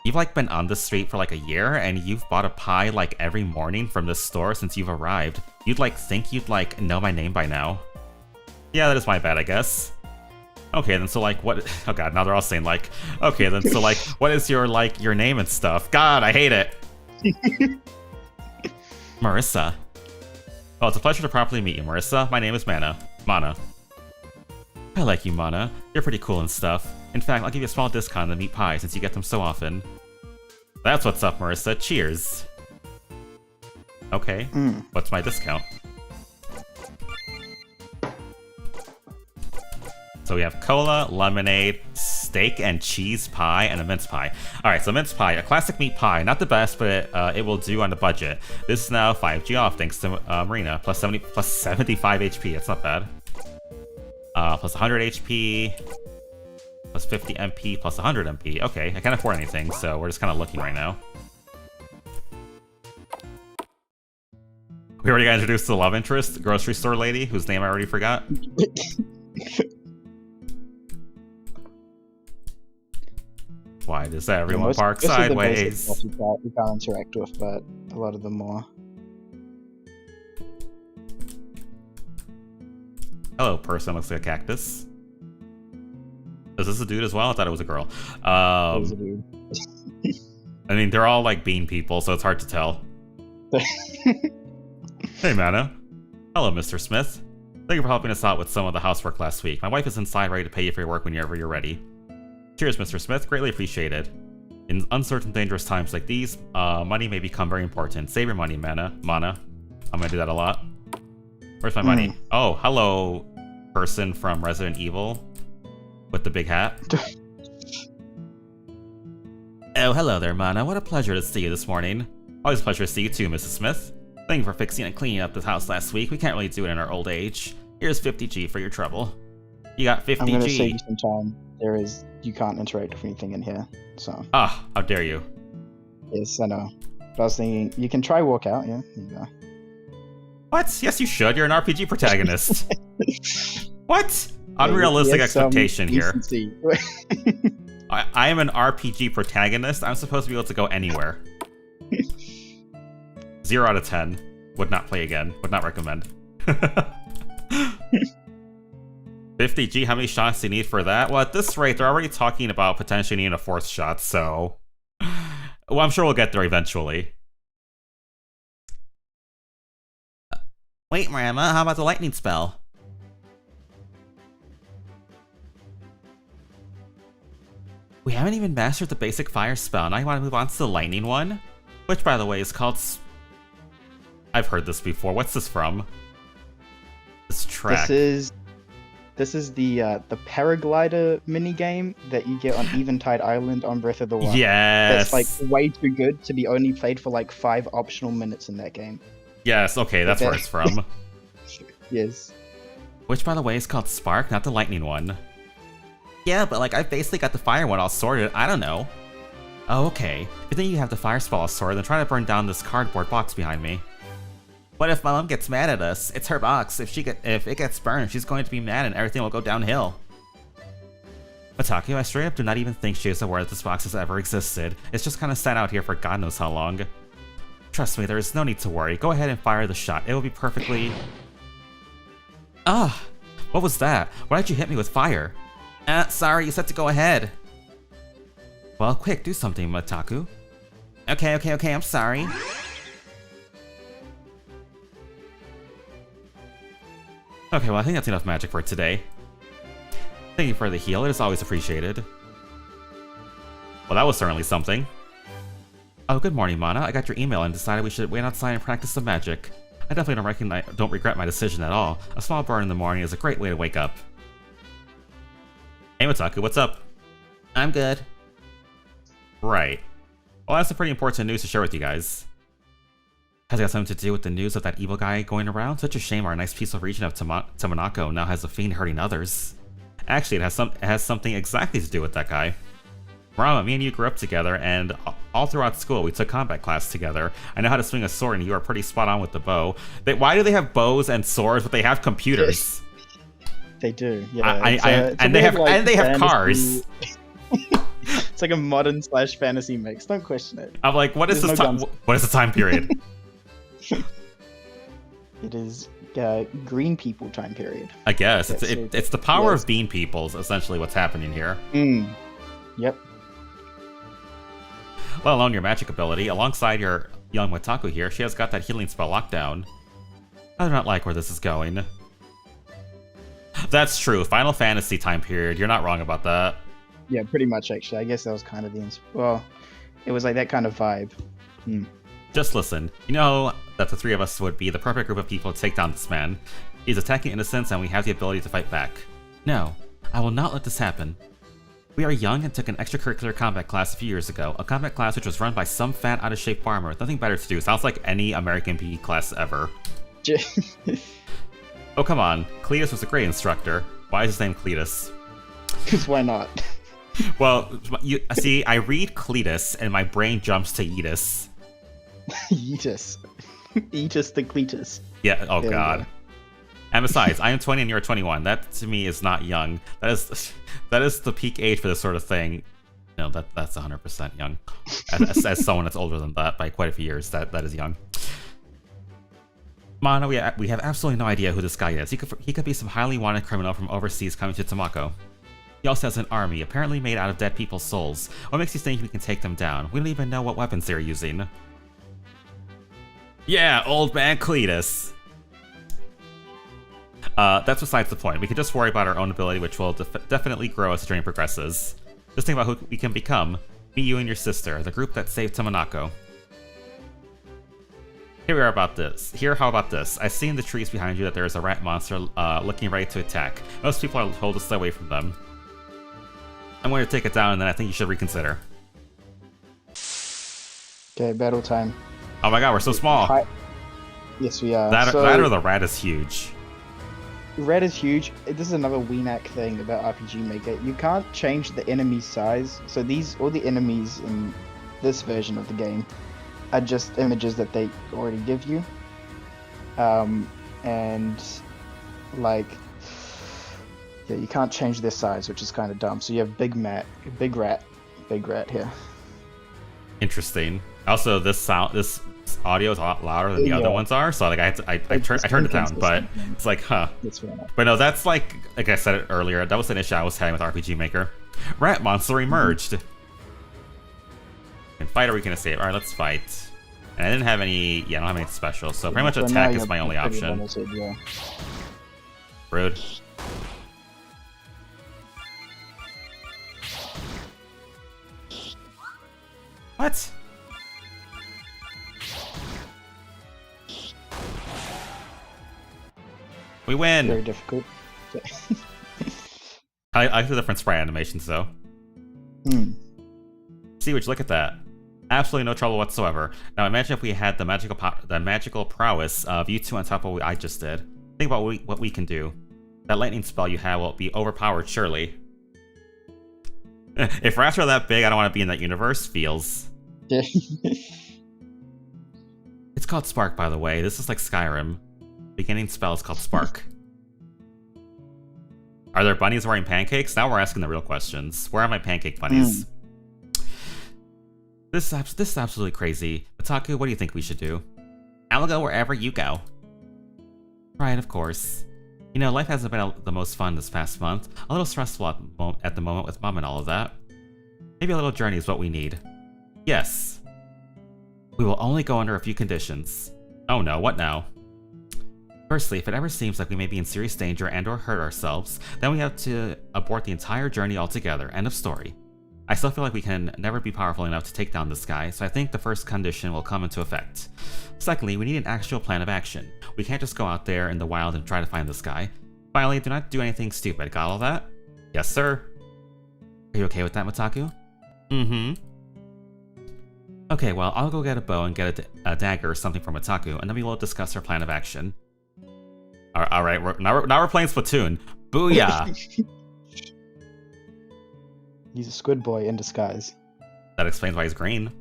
You've like been on the street for like a year, and you've bought a pie like every morning from this store since you've arrived. You'd like think you'd like know my name by now. Yeah, that is my bad, I guess. Okay, then so like what? Oh god, now they're all saying like, okay, then so like, what is your like your name and stuff? God, I hate it. Marissa. Well, it's a pleasure to properly meet you, Marissa. My name is Mana. I like you, Mana. You're pretty cool and stuff. In fact, I'll give you a small discount on the meat pie since you get them so often. That's what's up, Marissa. Cheers. Okay. What's my discount? So we have cola, lemonade, steak and cheese pie, and a mince pie. Alright, so mince pie, a classic meat pie. Not the best, but it will do on the budget. This is now 5G off thanks to Marina. Plus 75 HP, that's not bad. Plus 100 HP, plus 50 MP, plus 100 MP. Okay, I can't afford anything, so we're just kind of looking right now. We already got introduced to the love interest, the grocery store lady, whose name I already forgot. Why does everyone park sideways?
You can't interact with, but a lot of them more.
Hello, person. Looks like a cactus. Is this a dude as well? I thought it was a girl. I mean, they're all like bean people, so it's hard to tell. Hey, Mana. Hello, Mr. Smith. Thank you for helping us out with some of the housework last week. My wife is inside ready to pay you for your work whenever you're ready. Cheers, Mr. Smith. Greatly appreciated. In uncertain, dangerous times like these, money may become very important. Save your money, Mana. I'm gonna do that a lot. Where's my money? Oh, hello, person from Resident Evil with the big hat. Oh, hello there, Mana. What a pleasure to see you this morning. Always a pleasure to see you too, Mrs. Smith. Thank you for fixing and cleaning up this house last week. We can't really do it in our old age. Here's 50G for your trouble. You got 50G.
I'm gonna save you some time. You can't interact with anything in here, so.
Ah, how dare you.
Yes, I know. But I was thinking, you can try walk out, yeah? There you go.
What? Yes, you should. You're an RPG protagonist. What? Unrealistic expectation here. I am an RPG protagonist. I'm supposed to be able to go anywhere. 0 out of 10. Would not play again. Would not recommend. 50G, how many shots do you need for that? Well, at this rate, they're already talking about potentially needing a 4th shot, so... Well, I'm sure we'll get there eventually. Wait, Miranda, how about the lightning spell? We haven't even mastered the basic fire spell. Now you want to move on to the lightning one? Which, by the way, is called... I've heard this before. What's this from? This track.
This is the paraglider minigame that you get on Eventide Island on Breath of the Wild.
Yes!
That's like way too good to be only played for like 5 optional minutes in that game.
Yes, okay, that's where it's from.
Yes.
Which, by the way, is called Spark, not the lightning one. Yeah, but like, I've basically got the fire one all sorted. I don't know. Oh, okay. If you think you have the fire spell all sorted, then try to burn down this cardboard box behind me. What if my mom gets mad at us? It's her box. If it gets burned, she's going to be mad and everything will go downhill. Mataku, I straight up do not even think she is aware that this box has ever existed. It's just kind of sat out here for God knows how long. Trust me, there is no need to worry. Go ahead and fire the shot. It will be perfectly... Ah! What was that? Why did you hit me with fire? Sorry, you said to go ahead. Well, quick, do something, Mataku. Okay, I'm sorry. Okay, well, I think that's enough magic for today. Thank you for the heal, it is always appreciated. Well, that was certainly something. Oh, good morning, Mana. I got your email and decided we should wait outside and practice some magic. I definitely don't regret my decision at all. A small burn in the morning is a great way to wake up. Hey, Mitaku, what's up? I'm good. Right. Well, that's some pretty important news to share with you guys. Has it got something to do with the news of that evil guy going around? Such a shame our nice peaceful region of Tamanako now has a fiend hurting others. Actually, it has something exactly to do with that guy. Rama, me and you grew up together, and all throughout school we took combat class together. I know how to swing a sword, and you are pretty spot on with the bow. Why do they have bows and swords, but they have computers?
They do, yeah.
And they have cars.
It's like a modern / fantasy mix. Don't question it.
I'm like, what is this time? What is the time period?
It is green people time period.
I guess it's the power of bean peoples. Essentially, what's happening here.
Yep.
Let alone your magic ability, alongside your young Mitaku here, she has got that healing spell locked down. I do not like where this is going. That's true. Final Fantasy time period. You're not wrong about that.
Yeah, pretty much, actually. I guess that was kind of well, it was like that kind of vibe.
Just listen. You know that the three of us would be the perfect group of people to take down this man. He's attacking innocents and we have the ability to fight back. No, I will not let this happen. We are young and took an extracurricular combat class a few years ago. A combat class which was run by some fat, out-of-shape farmer with nothing better to do. Sounds like any American PE class ever. Oh, come on. Cletus was a great instructor. Why is his name Cletus?
Because why not?
Well, you see, I read Cletus and my brain jumps to Etus.
Etus. Etus the Cletus.
Yeah, oh there god. And besides, I am 20 and you're 21. That to me is not young. That is the peak age for this sort of thing. No, that's 100% young. As someone that's older than that by quite a few years, that is young. Mana, we have absolutely no idea who this guy is. He could be some highly wanted criminal from overseas coming to Tamako. He also has an army, apparently made out of dead people's souls. What makes you think we can take them down? We don't even know what weapons they're using. Yeah, old man Cletus. That's besides the point. We can just worry about our own ability, which will definitely grow as the journey progresses. Just think about who we can become. Me, you, and your sister, the group that saved Tamanako. How about this? I see in the trees behind you that there is a rat monster looking ready to attack. Most people are told to stay away from them. I'm going to take it down, and then I think you should reconsider.
Okay, battle time.
Oh my god, we're so small.
Yes, we are.
That or the rat is huge.
Red is huge. This is another Weenac thing about RPG Maker. You can't change the enemy size. So all the enemies in this version of the game are just images that they already give you. And like, yeah, you can't change their size, which is kind of dumb. So you have Big Rat here.
Interesting. Also, this audio is a lot louder than the other ones are, so like I turned it down, but it's like, huh. But no, that's like I said it earlier, that was an issue I was having with RPG Maker. Rat monster emerged. And fight or we can escape. Alright, let's fight. And I didn't have any, I don't have any special, so pretty much attack is my only option. Rude. What? We win!
Very difficult.
I like the different sprite animations, though. See, would you look at that? Absolutely no trouble whatsoever. Now imagine if we had the magical prowess of you two on top of what I just did. Think about what we can do. That lightning spell you have will be overpowered, surely. If rats are that big, I don't want to be in that universe. Feels. It's called Spark, by the way. This is like Skyrim. Beginning spell is called Spark. Are there bunnies wearing pancakes? Now we're asking the real questions. Where are my pancake bunnies? This is absolutely crazy. Mitaku, what do you think we should do? I'll go wherever you go. Right, of course. You know, life hasn't been the most fun this past month. A little stressful at the moment with Mom and all of that. Maybe a little journey is what we need. Yes. We will only go under a few conditions. Oh no, what now? Firstly, if it ever seems like we may be in serious danger and or hurt ourselves, then we have to abort the entire journey altogether. End of story. I still feel like we can never be powerful enough to take down this guy, so I think the first condition will come into effect. Secondly, we need an actual plan of action. We can't just go out there in the wild and try to find this guy. Finally, do not do anything stupid. Got all that? Yes, sir. Are you okay with that, Mitaku? Mm-hmm. Okay, well, I'll go get a bow and get a dagger or something from Mitaku, and then we will discuss our plan of action. Alright, now we're playing Splatoon. Booyah!
He's a squid boy in disguise.
That explains why he's green.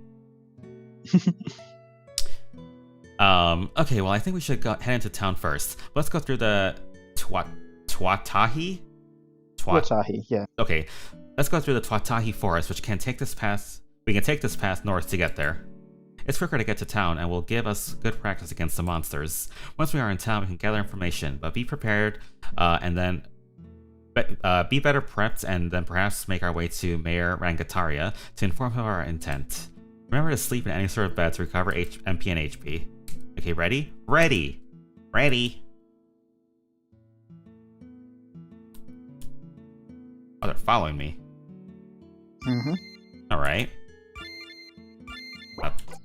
Okay, well, I think we should head into town first. Let's go through the Twatahi?
Twatahi, yeah.
Okay, let's go through the Twatahi forest, which can take this path. We can take this path north to get there. It's quicker to get to town and will give us good practice against the monsters. Once we are in town, we can gather information, but be prepared, and then be better prepped, and then perhaps make our way to Mayor Rangataria to inform him of our intent. Remember to sleep in any sort of bed to recover MP and HP. Okay, ready? Ready! Ready! Oh, they're following me.
Mm-hmm.
Alright.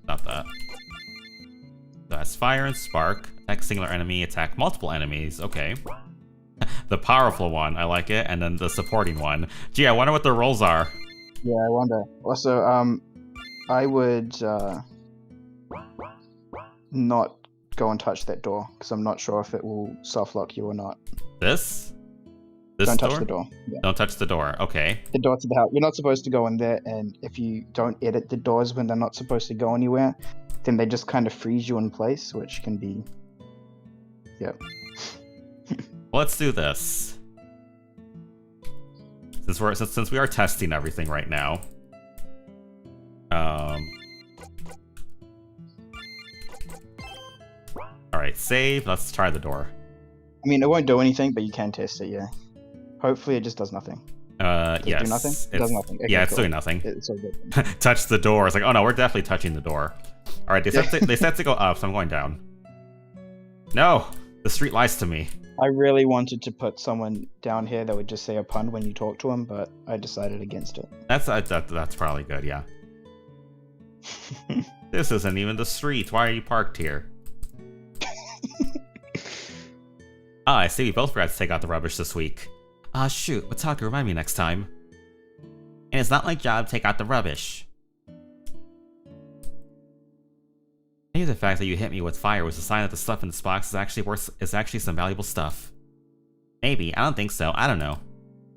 Not that. So that's fire and spark. Attack singular enemy, attack multiple enemies. Okay. The powerful one, I like it, and then the supporting one. Gee, I wonder what their roles are.
Yeah, I wonder. Also, I would not go and touch that door, because I'm not sure if it will soft-lock you or not.
This
Don't
door?
touch the door. Yeah.
Don't touch the door, okay.
The door to the house. You're not supposed to go in there, and if you don't edit the doors when they're not supposed to go anywhere, then they just kind of freeze you in place, which can be... Yep.
Let's do this. Since we are testing everything right now. Alright, save. Let's try the door.
I mean, it won't do anything, but you can test it, yeah. Hopefully it just does nothing.
Yes.
It do nothing? It does nothing. Okay,
yeah, it's
cool.
doing nothing.
It's all good.
Touch the door. It's like, oh no, we're definitely touching the door. Alright, they said to go up, so I'm going down. No! The street lies to me.
I really wanted to put someone down here that would just say a pun when you talk to him, but I decided against it.
That's probably good, yeah. This isn't even the street. Why are you parked here? Ah, I see we both forgot to take out the rubbish this week. Ah, shoot. Mitaku, remind me next time. And it's not my job to take out the rubbish. Maybe the fact that you hit me with fire was a sign that the stuff in this box is actually some valuable stuff. Maybe. I don't think so. I don't know.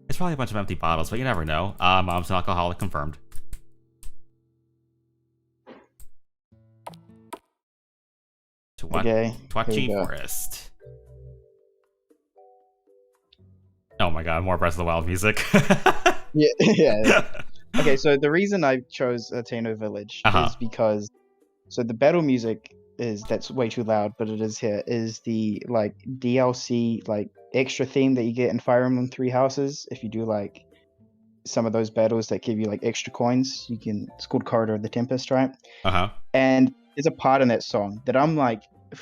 It's probably a bunch of empty bottles, but you never know. Mom's an alcoholic, confirmed. Twachi Forest. Oh my god, more Breath of the Wild music.
yeah. Okay, so the reason I chose Ateno Village is because the battle music that's way too loud, but it is here, is the like DLC like extra theme that you get in Fire Emblem 3 Houses. If you do like some of those battles that give you like extra coins, it's called Corridor of the Tempest, right? And there's a part in that song that I'm like,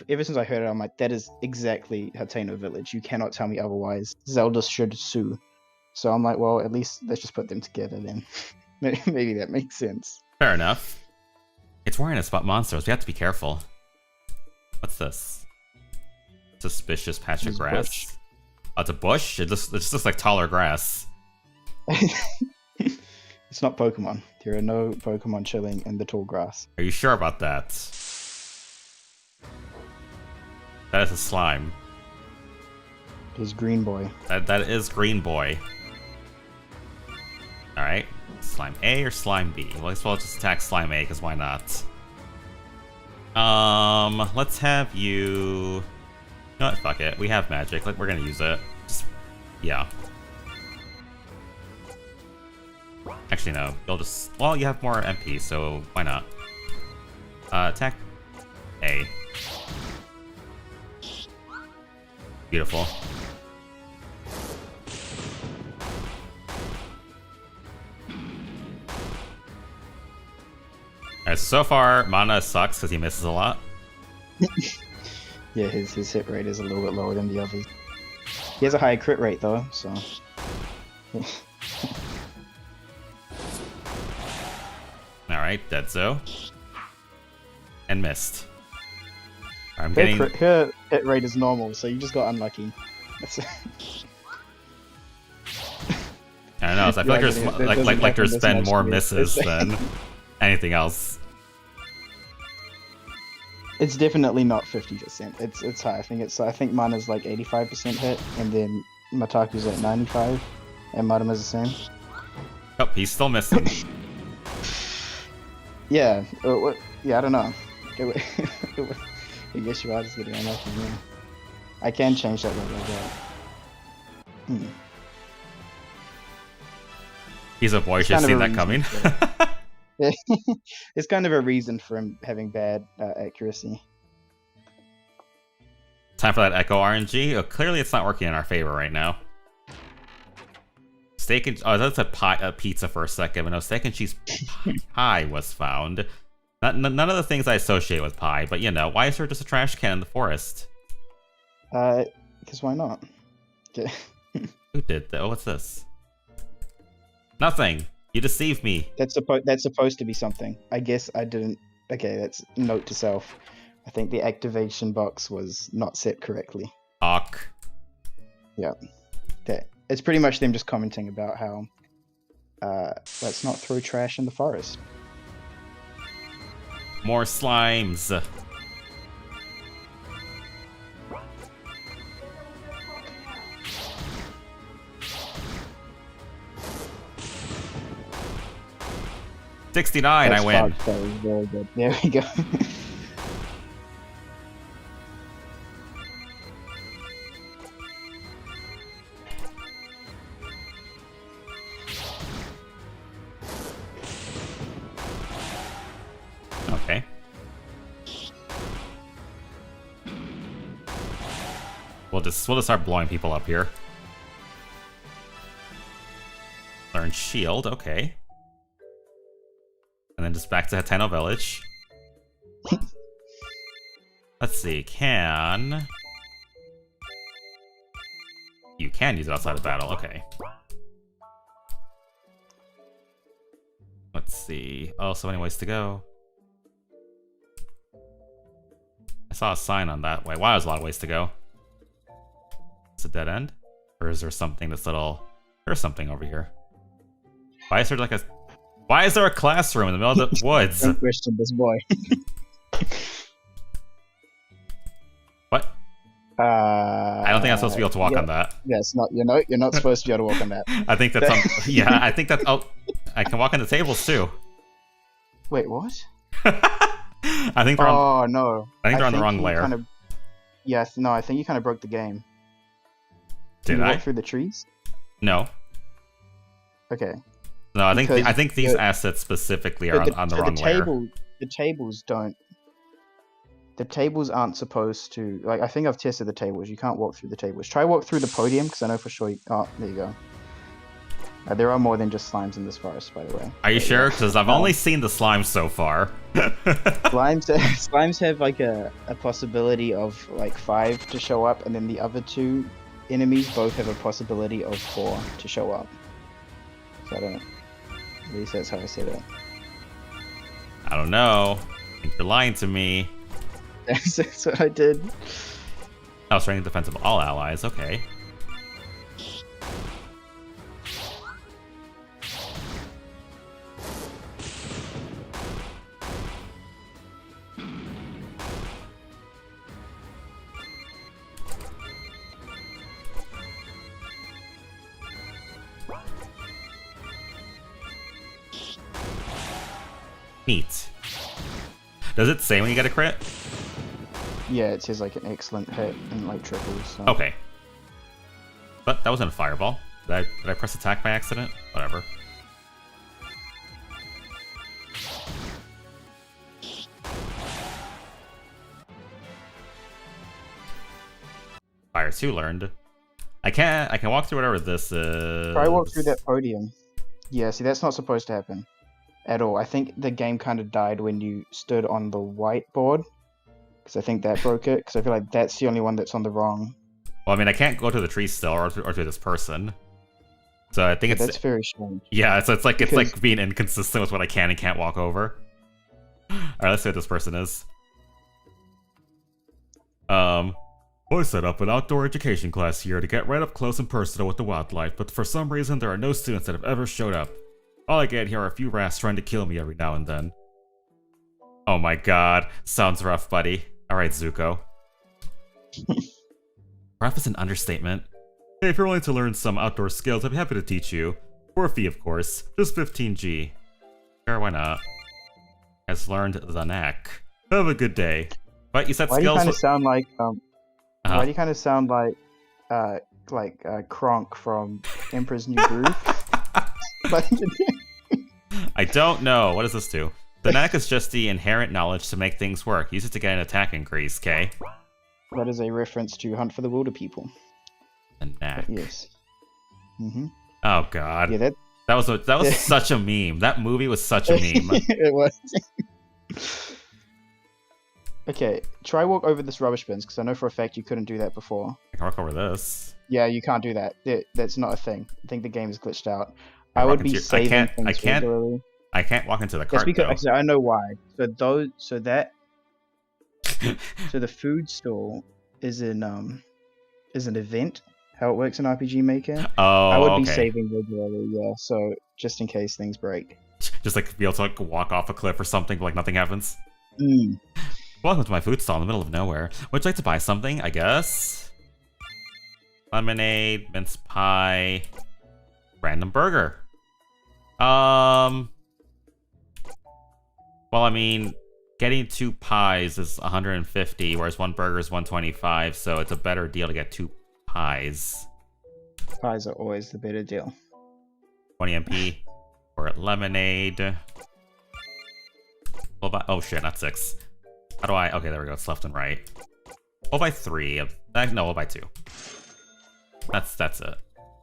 ever since I heard it, I'm like, that is exactly Hateno Village. You cannot tell me otherwise. Zelda should sue. So I'm like, well, at least let's just put them together then. Maybe that makes sense.
Fair enough. It's worrying us about monsters. We have to be careful. What's this? Suspicious patch of grass.
Bush.
Oh, it's a bush? It just looks like taller grass.
It's not Pokemon. There are no Pokemon chilling in the tall grass.
Are you sure about that? That is a slime.
It is Green Boy.
That is Green Boy. Alright. Slime A or Slime B? Well, I guess we'll just attack Slime A, because why not? Let's have you... You know what? Fuck it. We have magic. We're gonna use it. Yeah. Actually, no. You'll just... Well, you have more MP, so why not? Attack A. Beautiful. Alright, so far, Mana sucks because he misses a lot.
Yeah, his hit rate is a little bit lower than the others. He has a higher crit rate though, so...
Alright, Deadzo. And missed. I'm
Her,
getting...
her hit rate is normal, so you just got unlucky. That's
I don't know, so I feel like there's been more misses than anything else.
It's definitely not 50%. It's high. I think mine is like 85% hit, and then Mataku's at 95, and Madama's the same.
Oh, he's still missing.
Yeah. Yeah, I don't know. I guess you are just getting unlucky. Yeah. I can change that like that.
He's a boy, should have seen that coming.
It's kind of a reason for him having bad accuracy.
Time for that Echo RNG. Oh, clearly it's not working in our favor right now. Steak and... Oh, that's a pizza for a second, but no, steak and cheese pie was found. None of the things I associate with pie, but you know, why is there just a trash can in the forest?
Because why not? Okay.
Who did that? Oh, what's this? Nothing. You deceived me.
That's supposed to be something. I guess I didn't. Okay, that's note to self. I think the activation box was not set correctly.
Awk.
Yeah. Okay. It's pretty much them just commenting about how let's not throw trash in the forest.
More slimes. $69, I win.
That was very good. There we go.
Okay. We'll just start blowing people up here. Learn shield, okay. And then just back to Hateno Village. Let's see, can... You can use it outside of battle, okay. Let's see. Oh, so many ways to go. I saw a sign on that way. Wow, there's a lot of ways to go. It's a dead end? Or is there something that's little... There's something over here. Why is there like a... Why is there a classroom in the middle of the woods?
Don't question this boy.
What? I don't think I'm supposed to be able to walk on that.
Yes, not you're not supposed to be able to walk on that.
I think that's yeah, I think that I can walk on the tables too.
Wait, what?
I think they're on,
no.
I think they're on the wrong layer.
Yes, no, I think you kind of broke the game.
Did
you
I?
walk through the trees?
No.
Okay.
No, I think these assets specifically are on the wrong layer.
The tables don't. The tables aren't supposed to. Like, I think I've tested the tables. You can't walk through the tables. Try walk through the podium, because I know for sure. Oh, there you go. There are more than just slimes in this forest, by the way.
Are you sure? Because I've only seen the slimes so far.
Slimes have like a possibility of like 5 to show up, and then the other 2 enemies both have a possibility of 4 to show up. So I don't know. At least that's how I said it.
I don't know. I think you're lying to me.
That's what I did.
Oh, strength defense of all allies. Okay. Neat. Does it say when you get a crit?
Yeah, it says like an excellent hit and like triples. So.
Okay. But that wasn't a fireball. Did I press attack by accident? Whatever. Fire 2 learned. I can walk through whatever this is.
Try walk through that podium. Yeah, see that's not supposed to happen. At all. I think the game kind of died when you stood on the whiteboard, because I think that broke it, because I feel like that's the only one that's on the wrong.
Well, I mean, I can't go to the tree still, or to this person. So I think it's...
That's very strange.
Yeah, so it's like being inconsistent with what I can and can't walk over. let's see what this person is. I set up an outdoor education class here to get right up close and personal with the wildlife, but for some reason there are no students that have ever showed up. All I get here are a few rats trying to kill me every now and then. Oh my god, sounds rough, buddy. Alright, Zuko. Rough is an understatement. Hey, if you're willing to learn some outdoor skills, I'd be happy to teach you. For a fee, of course. Just 15G. Sure, why not? Has learned the knack. Have a good day. But you said
Why do you
skills.
kind of sound like
Uh-huh.
Why do you kind of sound like Kronk from Emperor's New Groove?
I don't know. What does this do? The knack is just the inherent knowledge to make things work. Use it to get an attack increase, okay?
That is a reference to Hunt for the Wilder People.
The knack.
Yes. Mm-hmm.
Oh god.
Yeah,
That was such a meme. That movie was such a meme.
It was. Okay, try walk over this rubbish bins, because I know for a fact you couldn't do that before.
I can walk over this.
Yeah, you can't do that. That's not a thing. I think the game is glitched out. I would be saving things regularly.
I can't walk into the
That's
cart,
because
though.
actually, I know why. So the food stall is an event. How it works in RPG Maker.
Oh,
I would be
okay.
saving regularly, yeah. So just in case things break.
Just like be able to like walk off a cliff or something, but like nothing happens.
Mm.
Welcome to my food stall in the middle of nowhere. Would you like to buy something? I guess. Lemonade, mince pie, random burger. Well, I mean, getting 2 pies is 150, whereas 1 burger is 125, so it's a better deal to get 2 pies.
Pies are always the better deal.
20 MP for lemonade. We'll buy, oh shit, not 6. How do I? Okay, there we go. It's left and right. We'll buy 3. No, we'll buy 2. That's it.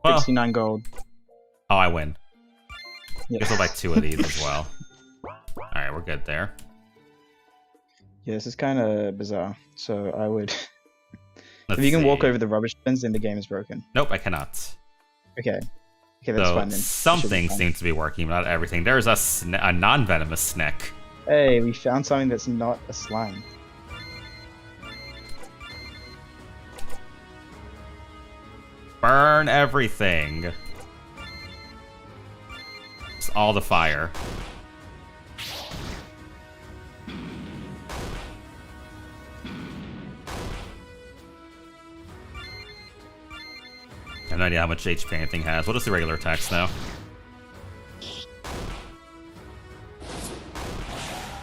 Well,
69 gold.
oh, I win.
Yeah.
Guess we'll buy 2 of these as well. Alright, we're good there.
Yeah, this is kind of bizarre. So I would...
Let's
if you can walk
see.
over the rubbish bins, then the game is broken.
Nope, I cannot.
Okay. Okay, that's
So
fine then.
some
Should be
things
fine.
seem to be working, but not everything. There's a non-venomous snake.
Hey, we found something that's not a slime.
Burn everything. Just all the fire. I have no idea how much HP anything has. What is the regular attacks now?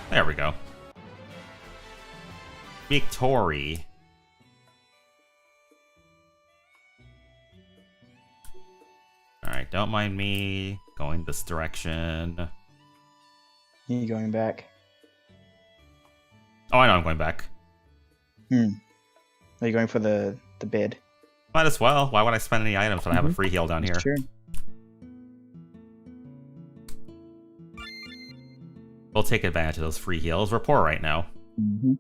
There we go. Victory. Alright, don't mind me going this direction.
You going back?
Oh, I know I'm going back.
Are you going for the bed?
Might as well. Why would I spend any items when I have a free heal down here?
Sure.
We'll take advantage of those free heals. We're poor right now.
Mm-hmm.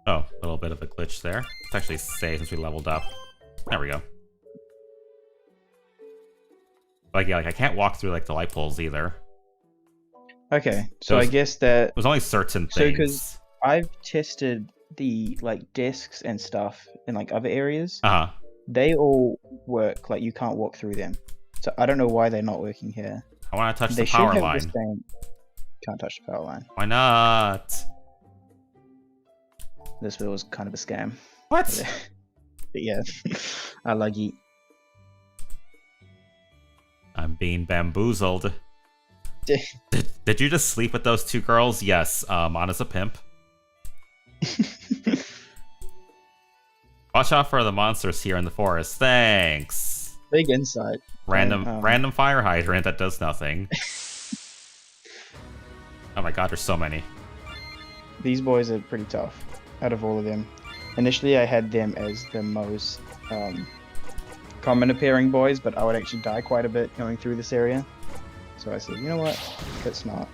Oh, a little bit of a glitch there. Let's actually save since we leveled up. There we go. Like, yeah, like I can't walk through like the light poles either.
Okay, so
Those-
I guess that
There's only certain
So,
things.
'cause- I've tested the like desks and stuff in like other areas.
Uh-huh.
They all work. Like you can't walk through them. So I don't know why they're not working here.
I want to touch
They
the
should
power
have
line.
the same. Can't touch the power line.
Why not?
This was kind of a scam.
What?
But yeah, I like it.
I'm being bamboozled. Did you just sleep with those 2 girls? Yes. Mana's a pimp. Watch out for the monsters here in the forest. Thanks.
Big insight.
Random fire hydrant that does nothing. Oh my god, there's so many.
These boys are pretty tough. Out of all of them, initially I had them as the most common appearing boys, but I would actually die quite a bit going through this area. So I said, you know what? That's not.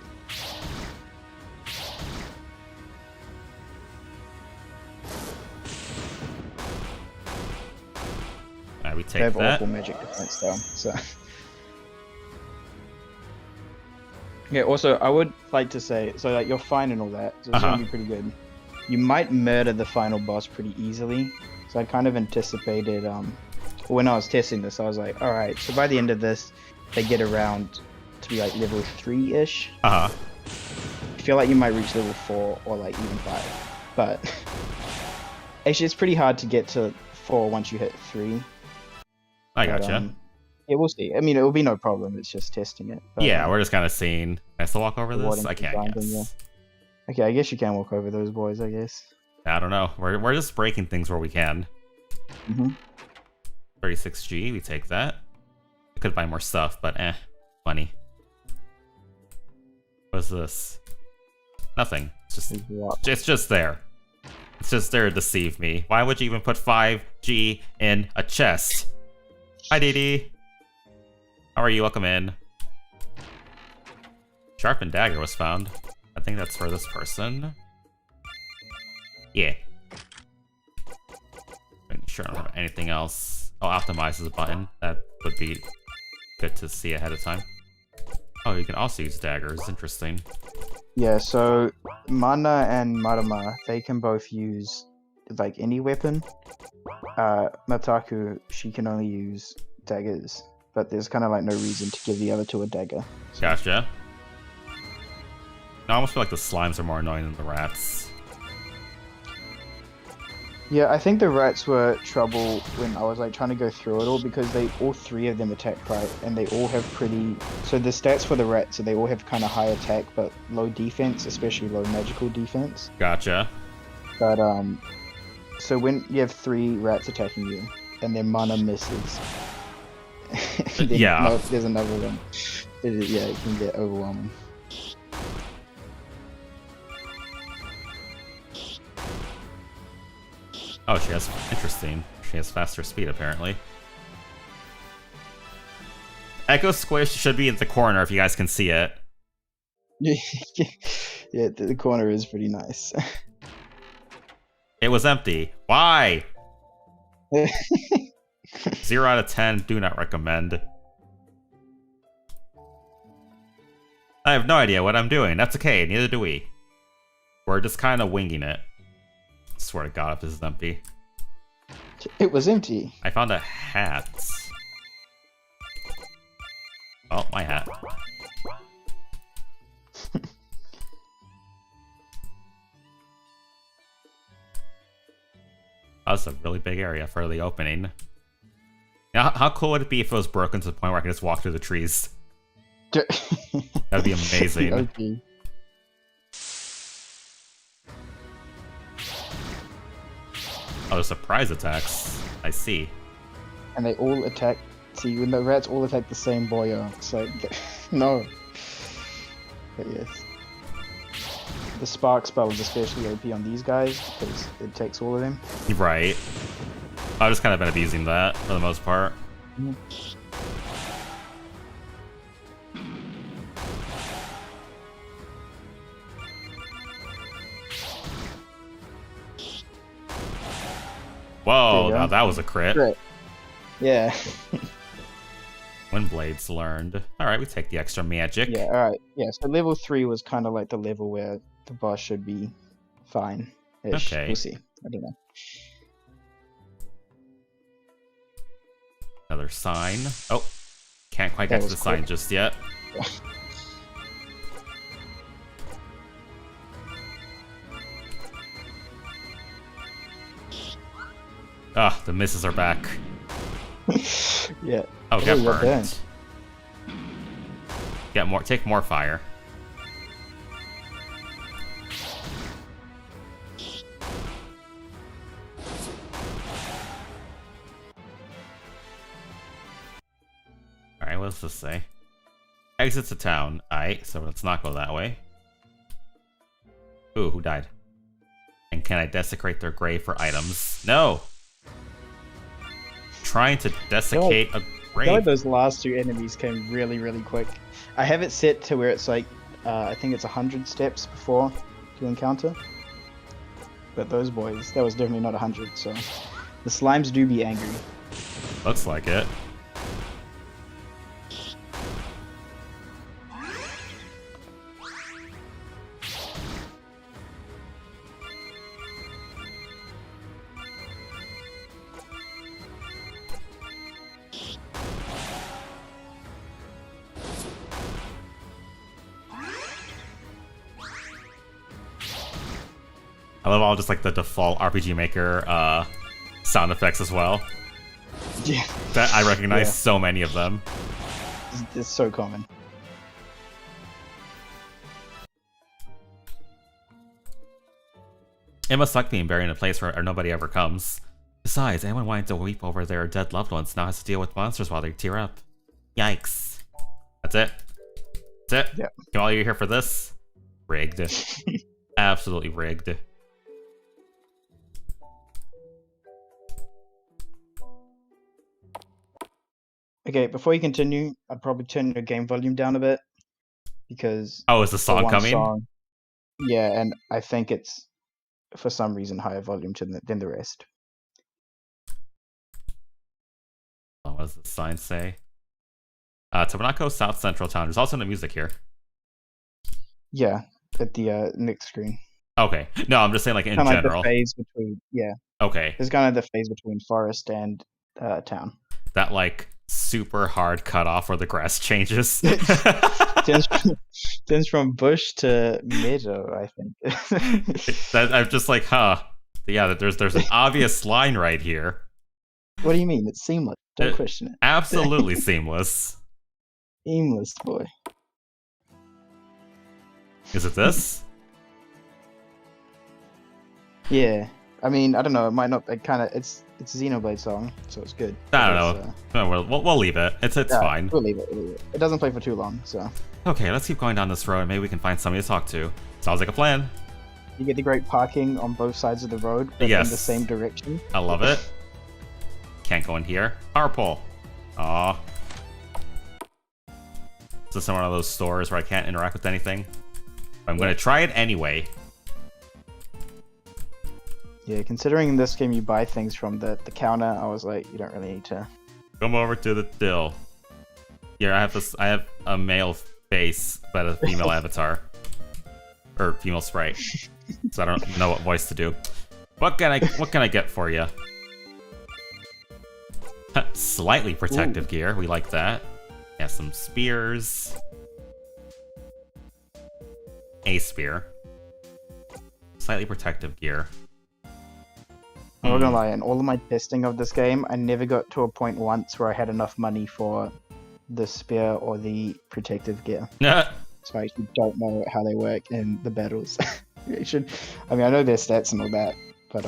We
They have
that.
awful magic defense though, so. Yeah, also, I would like to say, so like you're fine and all that, so it's gonna be pretty good. You might murder the final boss pretty easily, so I kind of anticipated, when I was testing this, I was like, alright, so by the end of this, they get around to be like level 3-ish. I feel like you might reach level 4 or like even 5, but actually it's pretty hard to get to 4 once you hit 3.
I gotcha.
Yeah, we'll see. I mean, it will be no problem. It's just testing it. But,
yeah, we're just kind of seeing. Can I still walk over this? I can't guess.
Yeah. Okay, I guess you can walk over those boys, I guess.
I don't know. We're just breaking things where we can. 36G, we take that. We could buy more stuff, but money. What's this? Nothing. It's just there. It's just there to deceive me. Why would you even put 5G in a chest? Hi, Dee. How are you? Welcome in. Sharpened dagger was found. I think that's for this person. Yeah. Making sure I don't have anything else. Oh, optimize is a button. That would be good to see ahead of time. Oh, you can also use daggers. Interesting.
Yeah, so Mana and Marama, they can both use like any weapon. Mataku, she can only use daggers, but there's kind of like no reason to give the other two a dagger. So.
Gotcha. I almost feel like the slimes are more annoying than the rats.
Yeah, I think the rats were trouble when I was like trying to go through it all because all 3 of them attack right, and they all have pretty. So the stats for the rats, so they all have kind of high attack but low defense, especially low magical defense.
Gotcha.
But so when you have 3 rats attacking you, and their mana misses.
Yeah.
No, there's another one. Yeah, it can get overwhelming.
Oh, she has... Interesting. She has faster speed, apparently. Echo Squish should be in the corner if you guys can see it.
Yeah, the corner is pretty nice.
It was empty. Why? 0 out of 10. Do not recommend. I have no idea what I'm doing. That's okay. Neither do we. We're just kind of winging it. I swear to God, if this is empty.
It was empty.
I found a hat. Oh, my hat. That's a really big area for the opening. Now, how cool would it be if it was broken to the point where I could just walk through the trees? That'd be amazing.
Okay.
Oh, surprise attacks. I see.
And they all attack. See, when the rats all attack the same boyo, so no. But yes. The spark spell is especially OP on these guys because it takes all of them.
Right. I've just kind of been abusing that for the most part. Whoa, now that was a crit.
Yeah.
Windblades learned. Alright, we take the extra magic.
Yeah, alright. Yeah, so level 3 was kind of like the level where the boss should be fine. Okay. We'll see. I don't know.
Another sign. Oh, can't quite get to the sign just yet. Ah, the misses are back.
Yeah.
Oh, get burned. Get more. Take more fire. Alright, what does this say? Exits the town. Alright, so let's not go that way. Ooh, who died? And can I desecrate their grave for items? No! Trying to desiccate a grave.
I feel like those last 2 enemies came really, really quick. I have it set to where it's like, I think it's 100 steps before to encounter. But those boys, that was definitely not 100, so... The slimes do be angry.
Looks like it. I love all just like the default RPG Maker sound effects as well.
Yeah.
That I recognize
Yeah.
so many of them.
It's so common.
It must suck being buried in a place where nobody ever comes. Besides, anyone wanting to weep over their dead loved ones now has to deal with monsters while they tear up. Yikes. That's it? That's it?
Yep.
You all you're here for this? Rigged. Absolutely rigged.
Okay, before you continue, I'd probably turn your game volume down a bit because
Oh, is the
for
song
one
coming?
song, yeah, and I think it's for some reason higher volume than the rest.
Oh, what does the sign say? Tabanako South Central Town. There's also no music here.
Yeah, at the next screen.
Okay. No, I'm just saying like in
Kind of like
general.
the phase between, yeah,
Okay.
it's kind of the phase between forest and town.
That like super hard cutoff where the grass changes.
Turns from bush to meadow, I think.
I'm just like, huh. Yeah, there's an obvious line right here.
What do you mean? It's seamless. Don't question it.
Absolutely seamless.
Seamless, boy.
Is it this?
Yeah. I mean, I don't know. It might not. It kind of. It's a Xenoblade song, so it's good.
I don't know. No, we'll leave it. It's
yeah,
fine.
We'll leave it. It doesn't play for too long, so.
Okay, let's keep going down this road. Maybe we can find somebody to talk to. Sounds like a plan.
You get the great parking on both sides of the road, but
Yes.
in the same direction.
I love it. Can't go in here. Power pole. Aw. Is this one of those stores where I can't interact with anything? I'm gonna try it anyway.
Yeah, considering in this game you buy things from the counter, I was like, you don't really need to.
Come over to the till. Here, I have a male face, but a female avatar. Or female sprite. So I don't know what voice to do. What can I get for you? Slightly protective gear. We like that. Yeah, some spears. A spear. Slightly protective gear.
I'm not gonna lie, in all of my testing of this game, I never got to a point once where I had enough money for the spear or the protective gear. So I actually don't know how they work in the battles. I mean, I know their stats and all that, but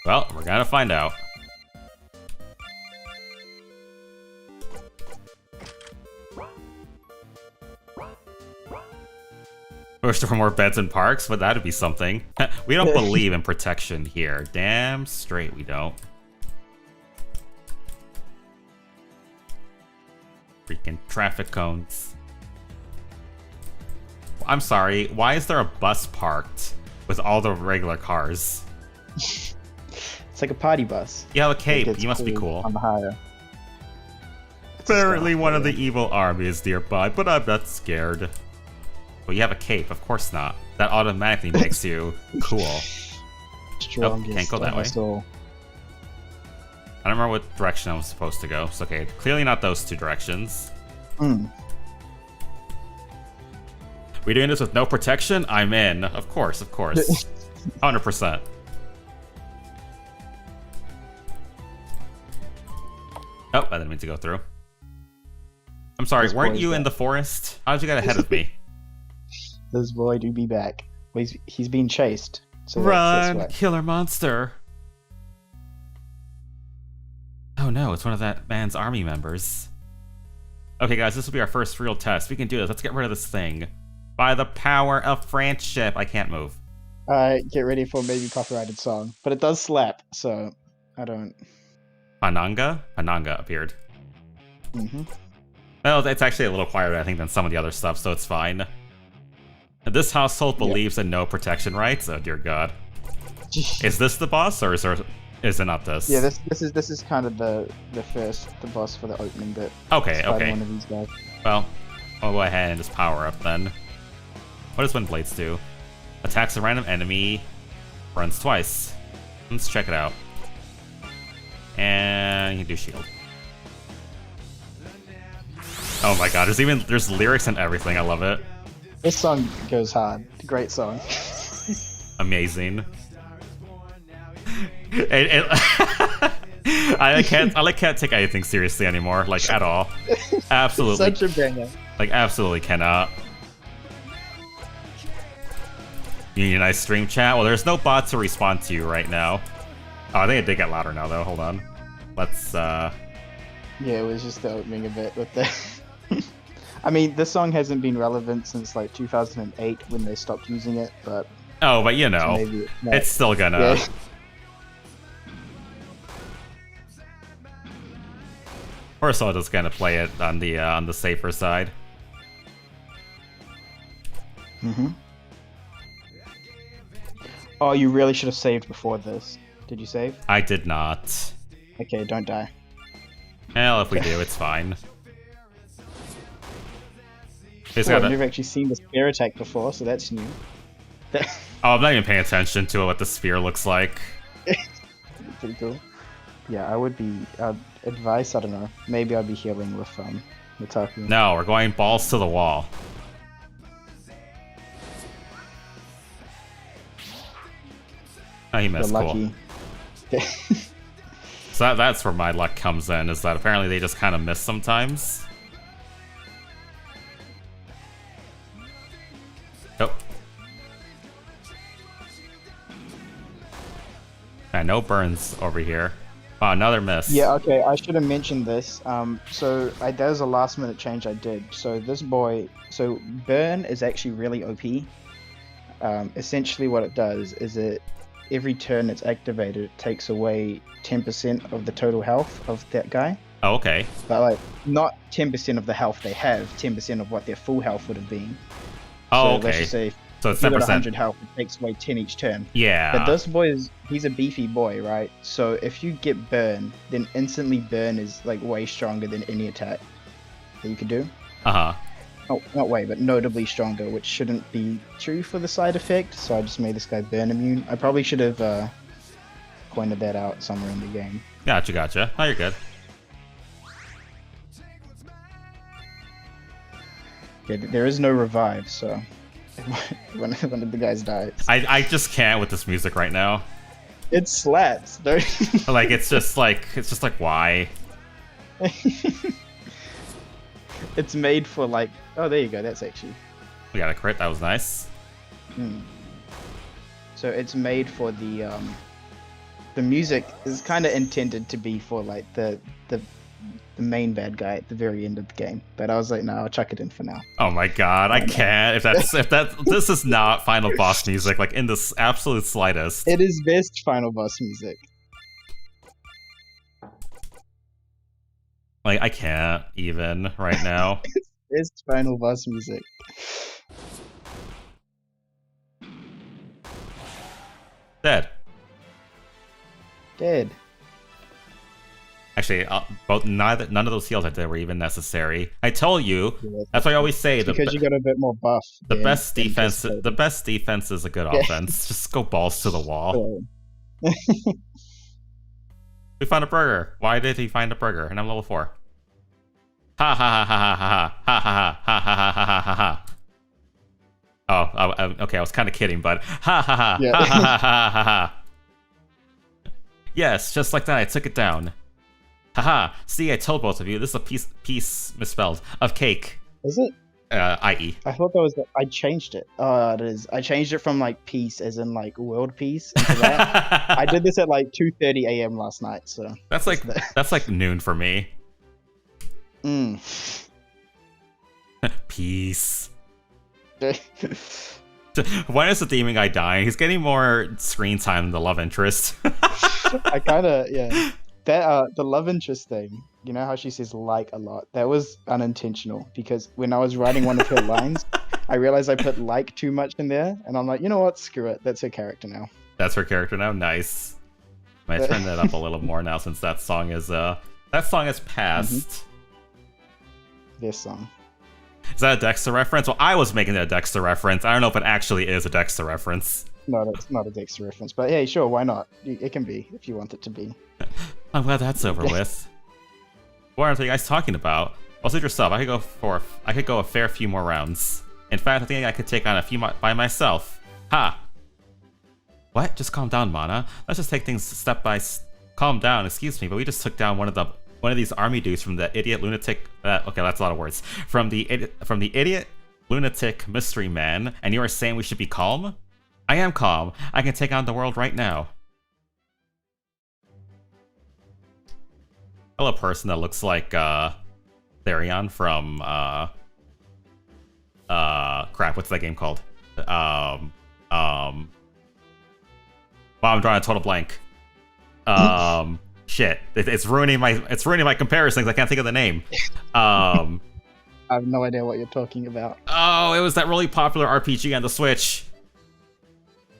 Well, we're gonna find out. Wish there were more beds and parks, but that'd be something. We don't believe in protection here. Damn straight we don't. Freaking traffic cones. I'm sorry, why is there a bus parked with all the regular cars?
it's like a party bus.
You have a cape,
It gets
you must be cool.
On the higher. It's a
Apparently
staff,
one of
really.
the evil army is nearby, but I'm not scared. Well, you have a cape, of course not. That automatically makes you cool.
Strongest
can't go that
of
way.
us all.
I don't remember what direction I was supposed to go. So, okay, clearly not those two directions. We doing this with no protection? I'm in. Of course, 100%. Oh, I didn't mean to go through. I'm sorry,
This
weren't
boy's
you in
back.
the forest? How did you get ahead of me?
This boy do be back. Well, he's being chased. So
Run,
that's
killer monster! Oh no, it's one of that man's army members. Okay guys, this will be our first real test. We can do this. Let's get rid of this thing. By the power of friendship. I can't move.
Alright, get ready for maybe copyrighted song. But it does slap, so I don't...
Pananga? Pananga appeared.
Mm-hmm.
Well, it's actually a little quieter, I think, than some of the other stuff, so it's fine. And this household believes in no protection rights? Oh dear god. Is this the boss, or is it not this?
Yeah, this is kind of the boss for the opening bit.
Okay,
Fighting
okay.
one of these guys.
Well, I'll go ahead and just power up then. What does Wind Blades do? Attacks a random enemy, runs twice. Let's check it out. And you can do shield. Oh my god, there's lyrics and everything, I love it.
This song goes hard. Great song.
Amazing. I can't take anything seriously anymore, like at all. Absolutely.
Such a banger.
Like absolutely cannot. You need a nice stream chat? Well, there's no bot to respond to you right now. Oh, I think it did get louder now though, hold on. Let's
Yeah, it was just the opening a bit with the I mean, this song hasn't been relevant since like 2008 when they stopped using it, but
oh, but you know,
maybe
it's still gonna.
Yeah.
Or so I'll just gonna play it on the safer side.
Oh, you really should have saved before this. Did you save?
I did not.
Okay, don't die.
Well, if we do, it's fine.
I've never actually seen the spear attack before, so that's new.
Oh, I'm not even paying attention to what the spear looks like.
Pretty cool. Yeah, I would be advice. I don't know. Maybe I'd be healing with Mitaku.
No, we're going balls to the wall. Oh, he missed. Cool. So that's where my luck comes in. Is that apparently they just kind of miss sometimes. Oh. Yeah, no burns over here. Oh, another miss.
Yeah, okay, I should have mentioned this. So that was a last minute change I did. So this boy, burn is actually really OP. Essentially what it does is every turn it's activated, it takes away 10% of the total health of that guy.
Oh, okay.
But like, not 10% of the health they have, 10% of what their full health would have been.
Oh,
so
okay.
Let's just say
so it's
if you
10%.
got 100 health, it takes away 10 each turn.
Yeah.
But this boy he's a beefy boy, right? So if you get burn, then instantly burn is like way stronger than any attack that you could do.
Uh-huh.
Oh, not way, but notably stronger, which shouldn't be true for the side effect, so I just made this guy burn immune. I probably should have pointed that out somewhere in the game.
Gotcha. Oh, you're good.
Okay, there is no revive, so one of the guys dies.
I just can't with this music right now.
It slaps, don't
Like it's just like why?
It's made for like, oh, there you go, that's actually.
We got a crit, that was nice.
So it's made for the music is kind of intended to be for like the main bad guy at the very end of the game, but I was like, no, I'll chuck it in for now.
Oh my god, I can't. This is not final boss music, like in the absolute slightest.
It is best final boss music.
Like I can't even right now.
It's best final boss music.
Dead. Actually, none of those heals I did were even necessary. I told you. Yeah, that's why I always say
because you got a bit more buff.
The best defense is a good offense. Just go balls to the wall. We found a burger. Why did he find a burger? And I'm level 4. Ha ha ha ha ha ha ha ha ha ha ha ha ha. Oh, okay. I was kind of kidding, but ha ha ha ha ha ha ha ha. Yes, just like that, I took it down. Haha, see, I told both of you, this is a piece misspelled, of cake.
Is it?
I.e.
I thought that was I changed it. Oh, it is. I changed it from like peace, as in like world peace, into that. I did this at like 2:30 a.m. last night, so...
That's like noon for me. Peace. When is the demon guy dying? He's getting more screen time than the love interest.
I kind of, yeah. That the love interest thing, you know how she says like a lot? That was unintentional, because when I was writing one of her lines, I realized I put like too much in there, and I'm like, you know what? Screw it. That's her character now.
That's her character now. Nice. I might turn that up a little more now since that song has passed.
This song.
Is that a Dexter reference? Well, I was making it a Dexter reference. I don't know if it actually is a Dexter reference.
No, that's not a Dexter reference. But hey, sure, why not? It can be if you want it to be.
I'm glad that's over with. What are you guys talking about? Well, suit yourself. I could go a fair few more rounds. In fact, I think I could take on a few by myself. Ha! What? Just calm down, Mana. Let's just take things step by. Calm down. Excuse me, but we just took down one of these army dudes from the idiot lunatic. Okay, that's a lot of words. From the idiot lunatic mystery man, and you are saying we should be calm? I am calm. I can take on the world right now. Hello, person that looks like Therion from crap. What's that game called? Wow, I'm drawing a total blank. Shit, it's ruining my comparisons. I can't think of the name.
I have no idea what you're talking about.
Oh, it was that really popular RPG on the Switch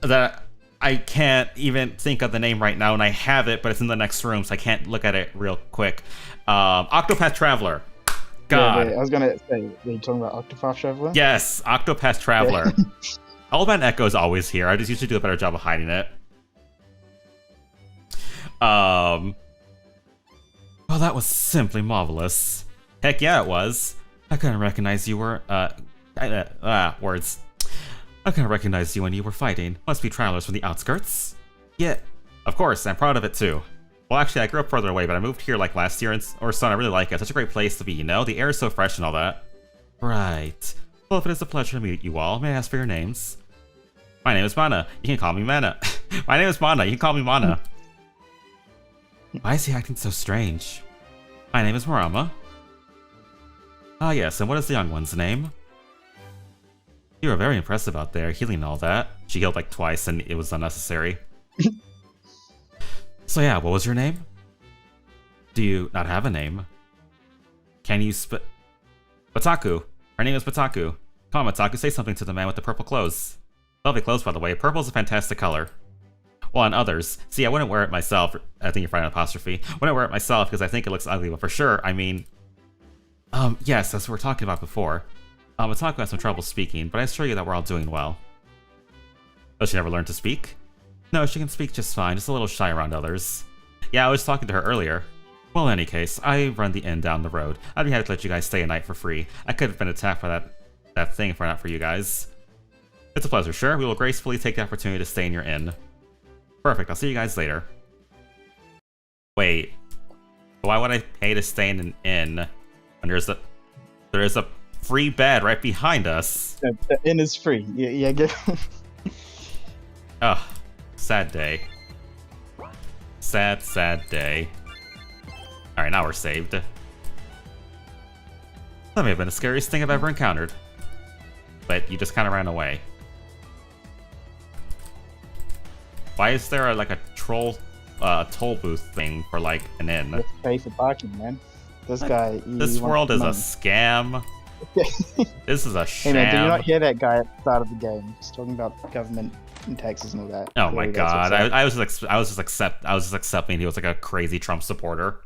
that I can't even think of the name right now, and I have it, but it's in the next room, so I can't look at it real quick. Octopath Traveler. God.
Yeah, I was gonna say, are you talking about Octopath Traveler?
Yes, Octopath Traveler. Hellbound Echo is always here. I just usually do a better job of hiding it. Well, that was simply marvelous. Heck yeah, it was. I couldn't recognize you were, words. I couldn't recognize you when you were fighting. Must be travelers from the outskirts. Yeah, of course, I'm proud of it too. Well, actually, I grew up further away, but I moved here like last year or so, and I really like it. It's such a great place to be, you know? The air is so fresh and all that. Right. Well, if it is a pleasure to meet you all, may I ask for your names? My name is Mana. You can call me Mana. My name is Mana. You can call me Mana. Why is he acting so strange? My name is Marama. Ah, yes, and what is the young one's name? You were very impressive out there, healing all that. She healed like twice, and it was unnecessary. So yeah, what was your name? Do you not have a name? Can you Bataku. Her name is Bataku. Come on, Bataku, say something to the man with the purple clothes. Lovely clothes, by the way. Purple's a fantastic color. Well, on others. See, I wouldn't wear it myself. I think you're finding an apostrophe. Wouldn't wear it myself because I think it looks ugly, but for sure, I mean... yes, as we were talking about before. Bataku has some trouble speaking, but I assure you that we're all doing well. Does she never learn to speak? No, she can speak just fine, just a little shy around others. Yeah, I was talking to her earlier. Well, in any case, I run the inn down the road. I'd be happy to let you guys stay a night for free. I could have been attacked by that thing if not for you guys. It's a pleasure, sure. We will gracefully take the opportunity to stay in your inn. Perfect, I'll see you guys later. Wait. Why would I pay to stay in an inn when there's a free bed right behind us?
The inn is free. Yeah, get...
Ugh. Sad day. Sad, sad day. Alright, now we're saved. That may have been the scariest thing I've ever encountered. But you just kind of ran away. Why is there like a toll booth thing for like an inn?
You have to pay for parking, man. This guy...
This world is a scam. This is a sham.
Hey man, did you not hear that guy at the start of the game? He's talking about government and taxes and all that.
Oh my god! I was just accepting he was like a crazy Trump supporter.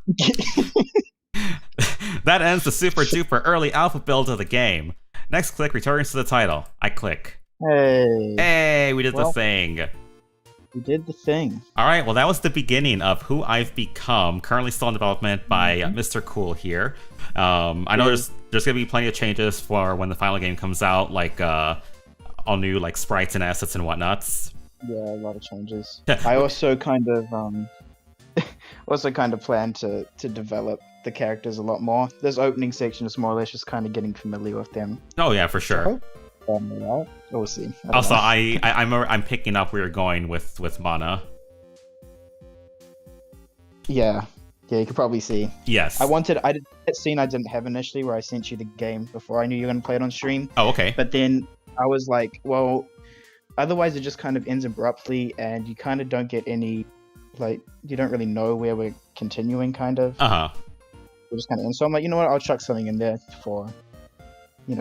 That ends the super duper early alpha build of the game. Next click returns to the title. I click. Hey, we did the thing.
We did the thing.
All right, well that was the beginning of Who I've Become. Currently still in development by Mr. Kool here. I know there's gonna be plenty of changes for when the final game comes out, like all new like sprites and assets and whatnots.
Yeah, a lot of changes. I also kind of plan to develop the characters a lot more. This opening section is more or less just kind of getting familiar with them.
Oh yeah, for sure.
Right? We'll see.
Also, I'm picking up where you're going with Mana.
Yeah, you could probably see.
Yes.
I did that scene I didn't have initially where I sent you the game before I knew you were gonna play it on stream.
Oh, okay.
But then I was like, well, otherwise it just kind of ends abruptly, and you kind of don't get any, like, you don't really know where we're continuing, kind of.
Uh-huh.
We're just kind of in. So I'm like, you know what? I'll chuck something in there for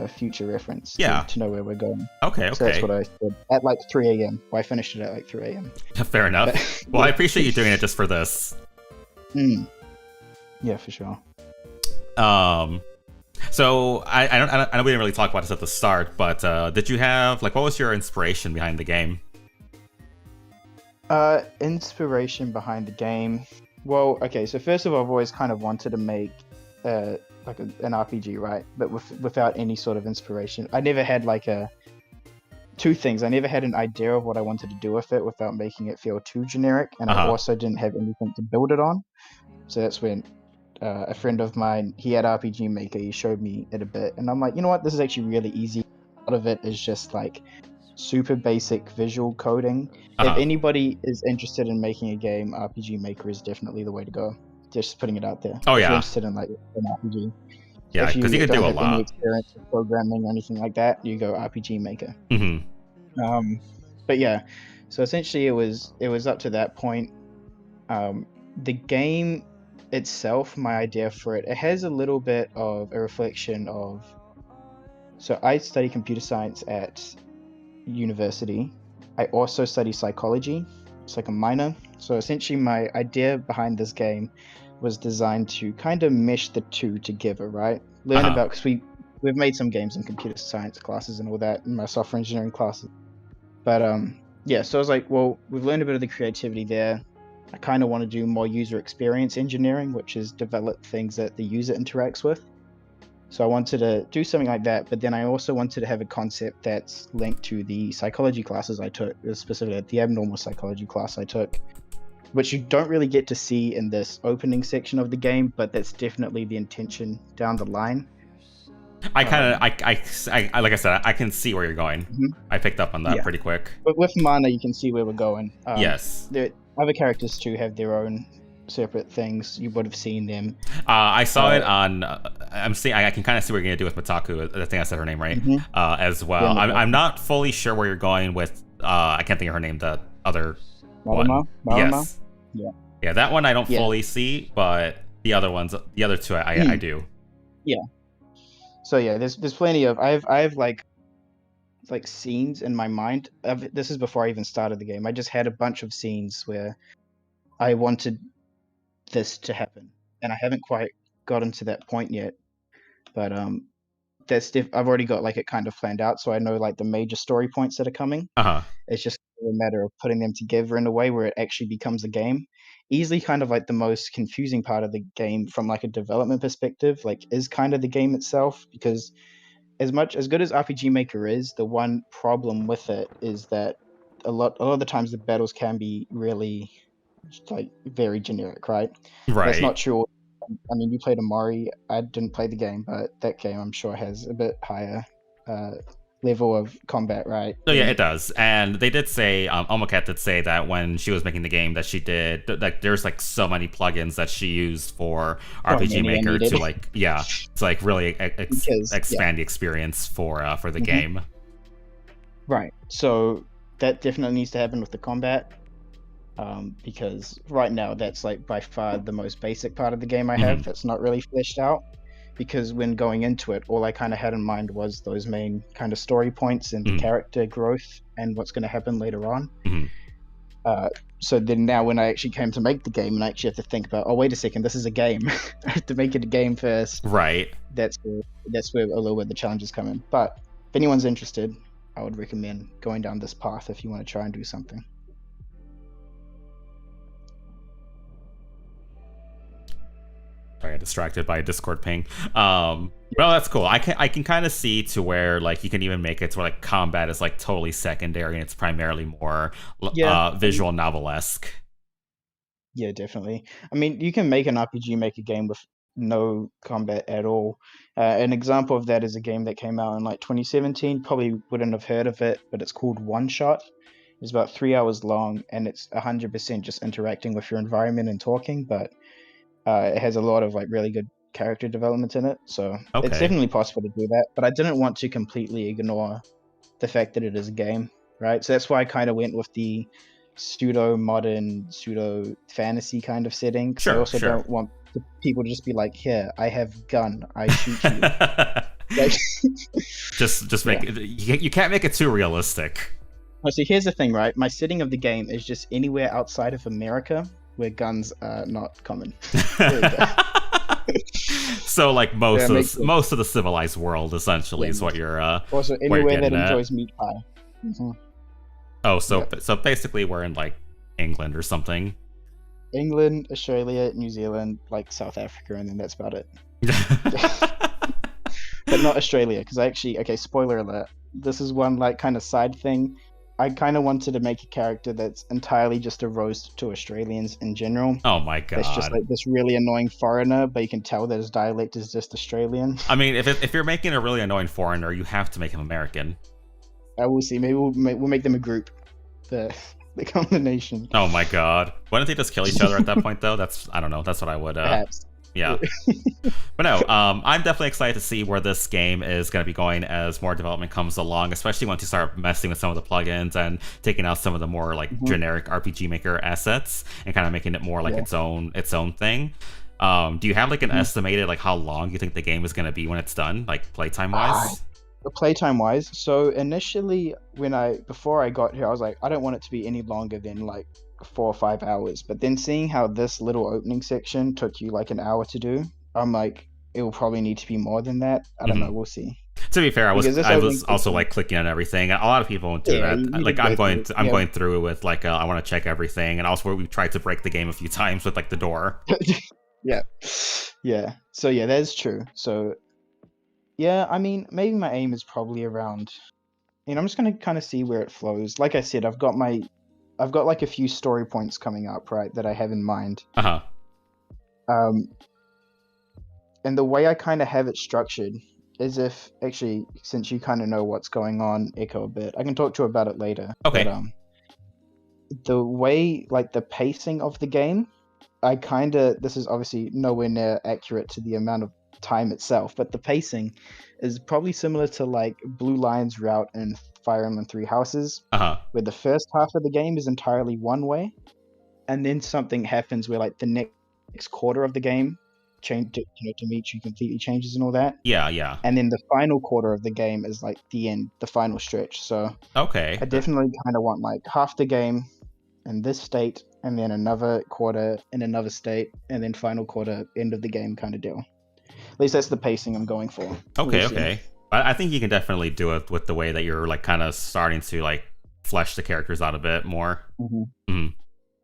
future reference
Yeah.
to know where we're going.
Okay.
So that's
Okay.
what I said at like 3 a.m. Well, I finished it at like 3 a.m.
Fair enough.
But,
Well, I appreciate you doing it just for this.
Yeah, for sure.
So I know we didn't really talk about this at the start, but did you have like what was your inspiration behind the game?
Inspiration behind the game. Well, okay, so first of all, I've always kind of wanted to make like an RPG, right? But without any sort of inspiration. I never had like two things. I never had an idea of what I wanted to do with it without making it feel too generic, and I also didn't have anything to build it on. So that's when a friend of mine, he had RPG Maker, he showed me it a bit, and I'm like, you know what, this is actually really easy. A lot of it is just like super basic visual coding. If anybody is interested in making a game, RPG Maker is definitely the way to go. Just putting it out there.
Oh,
if
yeah.
you're interested in like an RPG.
Yeah,
if you
because you can
don't
do a
have any
lot.
experience with programming or anything like that, you go RPG Maker.
Mm-hmm.
But yeah, so essentially it was up to that point. The game itself, my idea for it has a little bit of a reflection of. So I study computer science at university. I also study psychology. It's like a minor. So essentially my idea behind this game was designed to kind of mesh the two together, right? Learn about, because we've made some games in computer science classes and all that in my software engineering classes. But yeah, so I was like, well, we've learned a bit of the creativity there. I kind of want to do more user experience engineering, which is develop things that the user interacts with. So I wanted to do something like that, but then I also wanted to have a concept that's linked to the psychology classes I took, specifically the abnormal psychology class I took, which you don't really get to see in this opening section of the game, but that's definitely the intention down the line.
I kind of, I like I said, I can see where you're going. I picked up on that pretty quick.
But with Mana, you can see where we're going.
Yes.
The other characters too have their own separate things. You would have seen them.
I saw it on. I'm seeing. I can kind of see what you're gonna do with Mitaku. I think I said her name right. As well.
Yeah,
I'm not fully sure where you're going with. I can't think of her name. The other
Marima?
one. Yes.
Yeah.
Yeah, that one I don't fully see, but the other ones, the other two, I do.
Yeah. So yeah, there's plenty of. I've like scenes in my mind. This is before I even started the game. I just had a bunch of scenes where I wanted this to happen, and I haven't quite gotten to that point yet. But I've already got like it kind of planned out, so I know like the major story points that are coming. It's just a matter of putting them together in a way where it actually becomes a game. Easily kind of like the most confusing part of the game from like a development perspective, like is kind of the game itself, because as good as RPG Maker is, the one problem with it is that a lot of the times the battles can be really like very generic, right?
Right.
That's not true. I mean, you played Amari. I didn't play the game, but that game I'm sure has a bit higher level of combat, right?
So yeah, it does. And they did say, Omocat did say that when she was making the game that she did, like there's like so many plugins that she used for RPG Maker to like, to like really expand the experience for the game.
Right. So that definitely needs to happen with the combat. Because right now that's like by far the most basic part of the game I have that's not really fleshed out, because when going into it, all I kind of had in mind was those main kind of story points and the character growth and what's going to happen later on. So then now when I actually came to make the game and I actually have to think about, oh wait a second, this is a game. I have to make it a game first.
Right.
That's where a little bit the challenges come in. But if anyone's interested, I would recommend going down this path if you want to try and do something.
I got distracted by a Discord ping. Well, that's cool. I can kind of see to where like you can even make it to where like combat is like totally secondary and it's primarily more visual novel-esque.
Yeah, definitely. I mean, you can make an RPG Maker game with no combat at all. An example of that is a game that came out in like 2017. Probably wouldn't have heard of it, but it's called One Shot. It's about 3 hours long, and it's 100% just interacting with your environment and talking, but it has a lot of like really good character development in it, so it's definitely possible to do that. But I didn't want to completely ignore the fact that it is a game, right? So that's why I kind of went with the pseudo modern, pseudo fantasy kind of setting. Because I also don't want people to just be like, "Here, I have gun, I shoot you." Like,
Just make
yeah.
it, you can't make it too realistic.
Oh, so here's the thing, right? My setting of the game is just anywhere outside of America where guns are not common. There we go.
So like
Yeah, makes sense.
most of the civilized world essentially
Yeah,
is
also
what you're
anywhere that
getting at.
enjoys meat pie. Hmm.
Oh,
Yeah.
so basically we're in like England or something.
England, Australia, New Zealand, like South Africa, and then that's about it. But not Australia, because I actually, okay, spoiler alert. This is one like kind of side thing. I kind of wanted to make a character that's entirely just a roast to Australians in general.
Oh my
That's just
god.
like this really annoying foreigner, but you can tell that his dialect is just Australian.
I mean, if you're making a really annoying foreigner, you have to make him American.
I will see. Maybe we'll make them a group. The the combination.
Oh my god. Why don't they just kill each other at that point though? That's I don't know. That's what I would
Perhaps.
yeah. But no, I'm definitely excited to see where this game is going to be going as more development comes along, especially once you start messing with some of the plugins and taking out some of the more like generic RPG Maker assets and kind of making it more like its own thing. Do you have like an estimated like how long you think the game is going to be when it's done, like playtime wise?
Playtime wise, so initially before I got here, I was like, I don't want it to be any longer than like 4 or 5 hours. But then seeing how this little opening section took you like an hour to do, I'm like, it will probably need to be more than that. I don't know. We'll see.
To be fair, I was also
section,
like clicking on everything. A lot of people do that. Like I'm going through with like I want to check everything, and also we tried to break the game a few times with like the door.
yeah. So yeah, that's true. So yeah, I mean, maybe my aim is probably around. I'm just gonna kind of see where it flows. Like I said, I've got like a few story points coming up, right, that I have in mind. And the way I kind of have it structured is if actually, since you kind of know what's going on, Echo a bit, I can talk to you about it later.
Okay.
But, the way, like the pacing of the game, this is obviously nowhere near accurate to the amount of time itself, but the pacing is probably similar to like Blue Lion's route in Fire Emblem Three Houses, where the first half of the game is entirely one way, and then something happens where like the next quarter of the game to meet you completely changes and all that.
Yeah.
And then the final quarter of the game is like the end, the final stretch. So
okay,
I definitely kind of want like half the game in this state, and then another quarter in another state, and then final quarter end of the game kind of deal. At least that's the pacing I'm going for.
Okay. I think you can definitely do it with the way that you're like kind of starting to like flesh the characters out a bit more.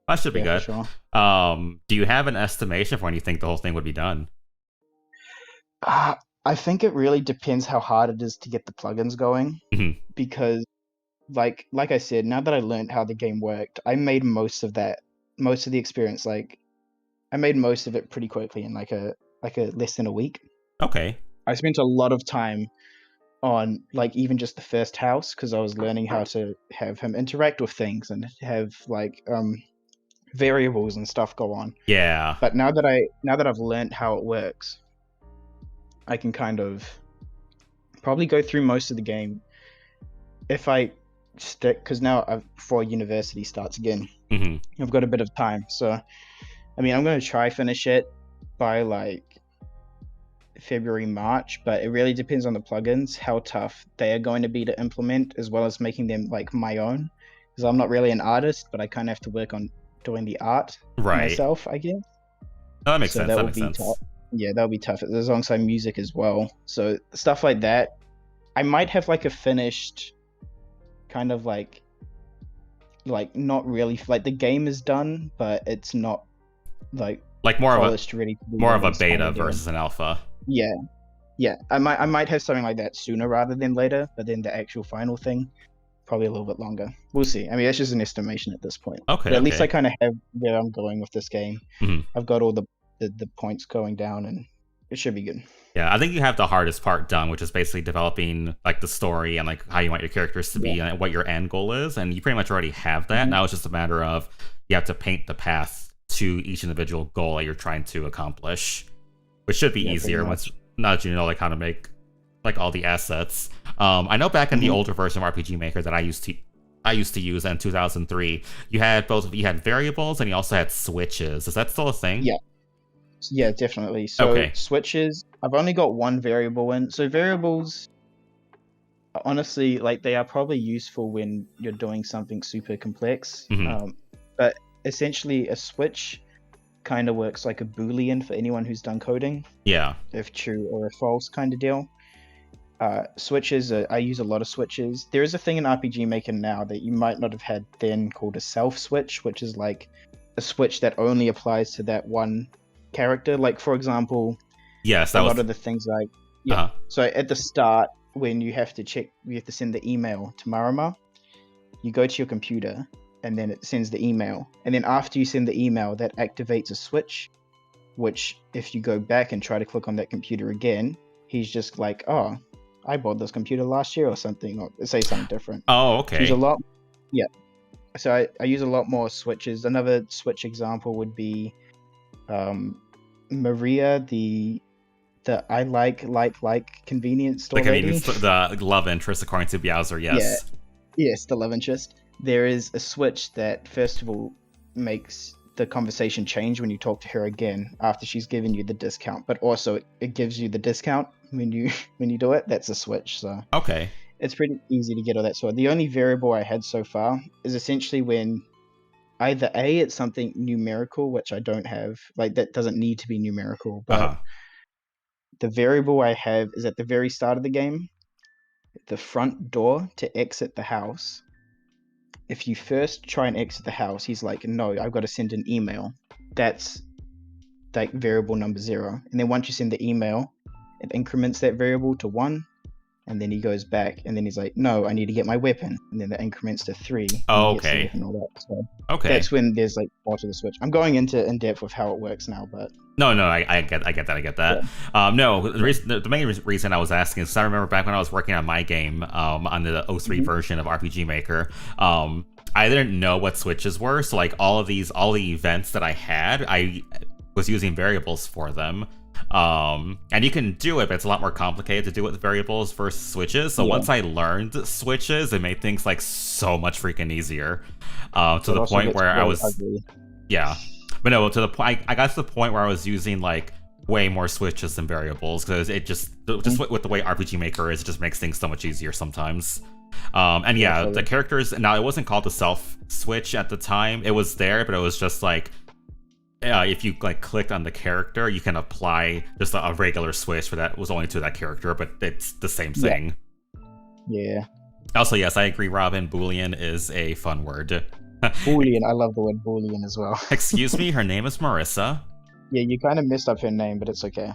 That should be good.
Sure.
Do you have an estimation for when you think the whole thing would be done?
I think it really depends how hard it is to get the plugins going, because like I said, now that I learned how the game worked, I made most of the experience. Like I made most of it pretty quickly in like a less than a week.
Okay.
I spent a lot of time on like even just the first house, because I was learning how to have him interact with things and have like variables and stuff go on.
Yeah.
But now that I've learned how it works, I can kind of probably go through most of the game if I stick, because now before university starts again, I've got a bit of time. So I mean, I'm going to try finish it by like February, March, but it really depends on the plugins, how tough they are going to be to implement, as well as making them like my own, because I'm not really an artist, but I kind of have to work on doing the art myself, I guess.
Oh, that makes sense.
That would be tough. Yeah, that'll be tough, alongside music as well. So stuff like that, I might have like a finished kind of like not really like the game is done, but it's not like
more
polished, ready to be
more of a beta versus an alpha.
Yeah. I might have something like that sooner rather than later, but then the actual final thing probably a little bit longer. We'll see. I mean, that's just an estimation at this point.
Okay.
But at least I kind of have where I'm going with this game. I've got all the points going down, and it should be good.
Yeah, I think you have the hardest part done, which is basically developing like the story and like how you want your characters to be and what your end goal is, and you pretty much already have that. Now it's just a matter of you have to paint the path to each individual goal that you're trying to accomplish, which should be easier once now that you know like how to make like all the assets. I know back in the older version of RPG Maker that I used to use in 2003, you had variables and you also had switches. Is that still a thing?
Yeah, definitely. So
Okay.
switches, I've only got one variable in. So variables, honestly, like they are probably useful when you're doing something super complex.
Hmm.
But essentially, a switch kind of works like a boolean for anyone who's done coding,
Yeah.
if true or a false kind of deal. Switches, I use a lot of switches. There is a thing in RPG Maker now that you might not have had then called a self switch, which is like a switch that only applies to that one character. Like, for example,
Yes,
a
that
lot
was.
of the things like, yeah.
Uh-huh.
So at the start, when you have to send the email to Marima, you go to your computer and then it sends the email. And then after you send the email, that activates a switch, which if you go back and try to click on that computer again, he's just like, oh, I bought this computer last year or something, or say something different.
Oh,
So use a
okay.
lot, yeah. So I use a lot more switches. Another switch example would be Maria, the I like convenience
The
store lady.
convenience, the love interest, according to Bowser,
Yeah,
yes.
yes, the love interest. There is a switch that first of all makes the conversation change when you talk to her again after she's given you the discount, but also it gives you the discount when you when you do it. That's a switch. So
Okay.
it's pretty easy to get all that sort. The only variable I had so far is essentially when either A, it's something numerical, which I don't have, like that doesn't need to be numerical, but
Uh-huh.
the variable I have is at the very start of the game, the front door to exit the house. If you first try and exit the house, he's like, no, I've got to send an email. That's like variable number 0. And then once you send the email, it increments that variable to 1. And then he goes back and then he's like, no, I need to get my weapon. And then that increments to 3 and he
Oh,
gets the
okay.
weapon, all that. So
Okay.
that's when there's like part of the switch. I'm going into in depth with how it works now, but
No, no, I get
yeah.
that. No, the main reason I was asking is I remember back when I was working on my game, on the O3
Mhm.
version of RPG Maker, I didn't know what switches were, so like all the events that I had, I was using variables for them. And you can do it, but it's a lot more complicated to do it with variables versus switches. So
Yeah.
once I learned switches, it made things like so much freaking easier. To
It
the
also
point
gets
where I
really
was,
ugly.
yeah. But no, to the point, I got to the point where I was using like way more switches than variables because it just
Mhm.
with the way RPG Maker is, it just makes things so much easier sometimes. And
Yeah,
yeah, the
fully.
characters now it wasn't called the self switch at the time. It was there, but it was just like if you like clicked on the character, you can apply just a regular switch for that was only to that character, but it's the same
Yeah.
thing.
Yeah.
Also, yes, I agree. Robin, Boolean is a fun word.
Boolean. I love the word Boolean as well.
Excuse me, her name is Marissa.
Yeah, you kind of messed up her name, but it's okay.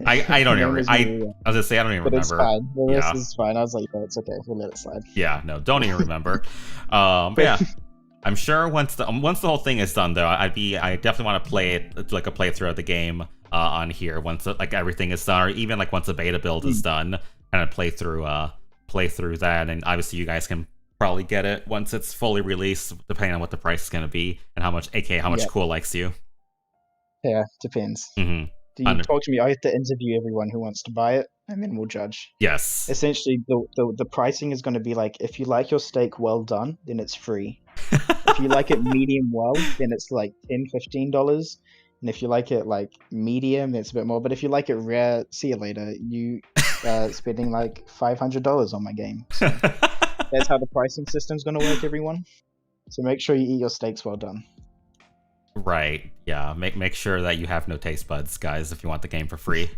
I
Her
don't
name
even.
is
I
Maria,
was gonna say I don't even
but it's
remember.
fine. The rest
Yeah,
is fine. I was like, oh, it's okay. We'll let it slide.
yeah, no, don't even remember. But yeah, I'm sure once the whole thing is done though, I definitely want to play it like a playthrough of the game on here once like everything is done, or even like once the beta build is done, kind of play through that, and obviously you guys can probably get it once it's fully released, depending on what the price is gonna be and how much, aka how much
Yeah,
Kool likes you.
yeah, depends.
Mm-hmm.
Do you talk to me? I have to interview everyone who wants to buy it, and then we'll judge.
Yes.
Essentially, the pricing is going to be like, if you like your steak well done, then it's free. If you like it medium well, then it's like $10-15. And if you like it like medium, it's a bit more. But if you like it rare, see you later. You spending like $500 on my game. So that's how the pricing system's going to work, everyone. So make sure you eat your steaks well done.
Right. Yeah. Make sure that you have no taste buds, guys, if you want the game for free.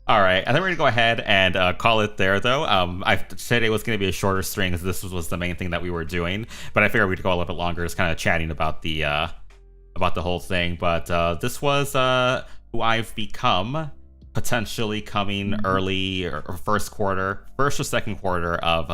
All right, I think we're gonna go ahead and call it there, though. I said it was gonna be a shorter string because this was the main thing that we were doing, but I figured we'd go a little bit longer, just kind of chatting about the whole thing. But this was who I've become, potentially coming early or first or second quarter of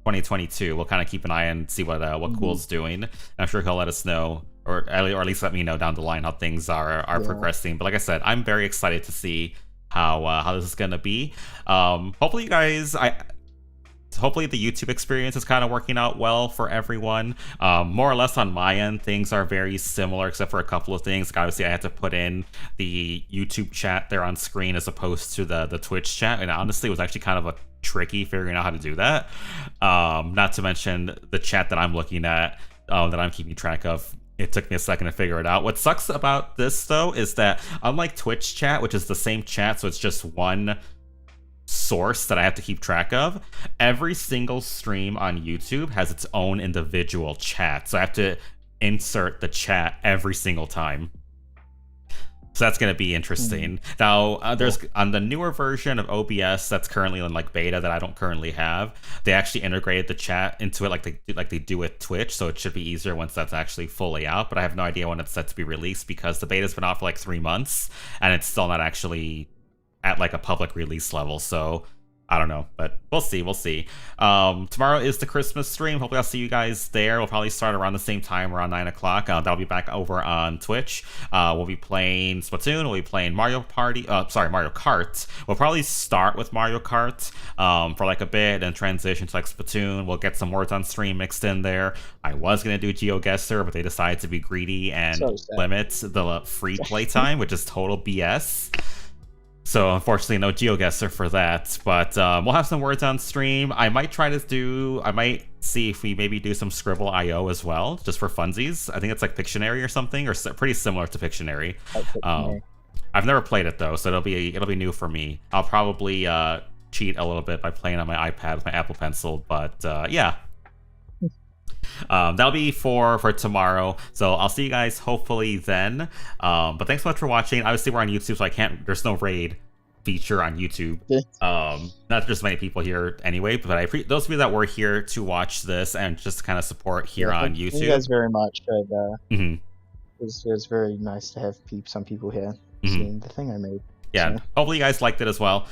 2022. We'll kind of keep an eye and see what Kool's doing. And I'm sure he'll let us know, or at least let me know down the line how things are
Yeah.
progressing. But like I said, I'm very excited to see how this is gonna be. Hopefully you guys, hopefully the YouTube experience is kind of working out well for everyone. More or less on my end, things are very similar except for a couple of things. Like obviously I had to put in the YouTube chat there on screen as opposed to the Twitch chat, and honestly it was actually kind of tricky figuring out how to do that. Not to mention the chat that I'm looking at that I'm keeping track of. It took me a second to figure it out. What sucks about this, though, is that unlike Twitch chat, which is the same chat, so it's just one source that I have to keep track of, every single stream on YouTube has its own individual chat. So I have to insert the chat every single time. So that's going to be interesting. Now, there's on the newer version of OBS that's currently in like beta that I don't currently have. They actually integrated the chat into it like they do with Twitch, so it should be easier once that's actually fully out. But I have no idea when it's set to be released because the beta's been out for like 3 months and it's still not actually at like a public release level. So I don't know, but we'll see. We'll see. Tomorrow is the Christmas stream. Hopefully, I'll see you guys there. We'll probably start around the same time, around 9 o'clock. That'll be back over on Twitch. We'll be playing Splatoon. We'll be playing Mario Kart. We'll probably start with Mario Kart for like a bit and transition to like Splatoon. We'll get some words on stream mixed in there. I was gonna do GeoGuessr, but they decided to be greedy and limit the free playtime, which is total BS. So unfortunately, no GeoGuessr for that, but we'll have some words on stream. I might see if we maybe do some Scribble.io as well, just for funsies. I think it's like Pictionary or something, or pretty similar to Pictionary. I've never played it though, so it'll be new for me. I'll probably cheat a little bit by playing on my iPad with my Apple Pencil, but yeah. That'll be for tomorrow, so I'll see you guys hopefully then. But thanks so much for watching. Obviously we're on YouTube, so there's no raid feature on YouTube. Not just many people here anyway, but those of you that were here to watch this and just kind of support here on YouTube. Thank
you guys very much. It was very nice to have some people here seeing the thing I made.
Yeah, hopefully you guys liked it as well.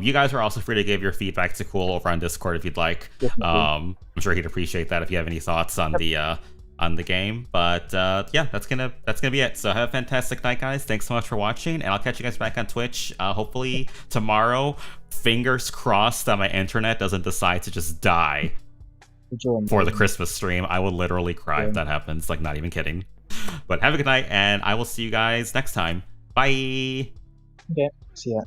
You guys are also free to give your feedback to Kool over on Discord if you'd like. I'm sure he'd appreciate that if you have any thoughts on the game. But yeah, that's gonna be it. So have a fantastic night, guys. Thanks so much for watching, and I'll catch you guys back on Twitch hopefully tomorrow. Fingers crossed that my internet doesn't decide to just die for the Christmas stream. I will literally cry if that happens. Like, not even kidding. But have a good night, and I will see you guys next time. Bye.
Okay, see ya.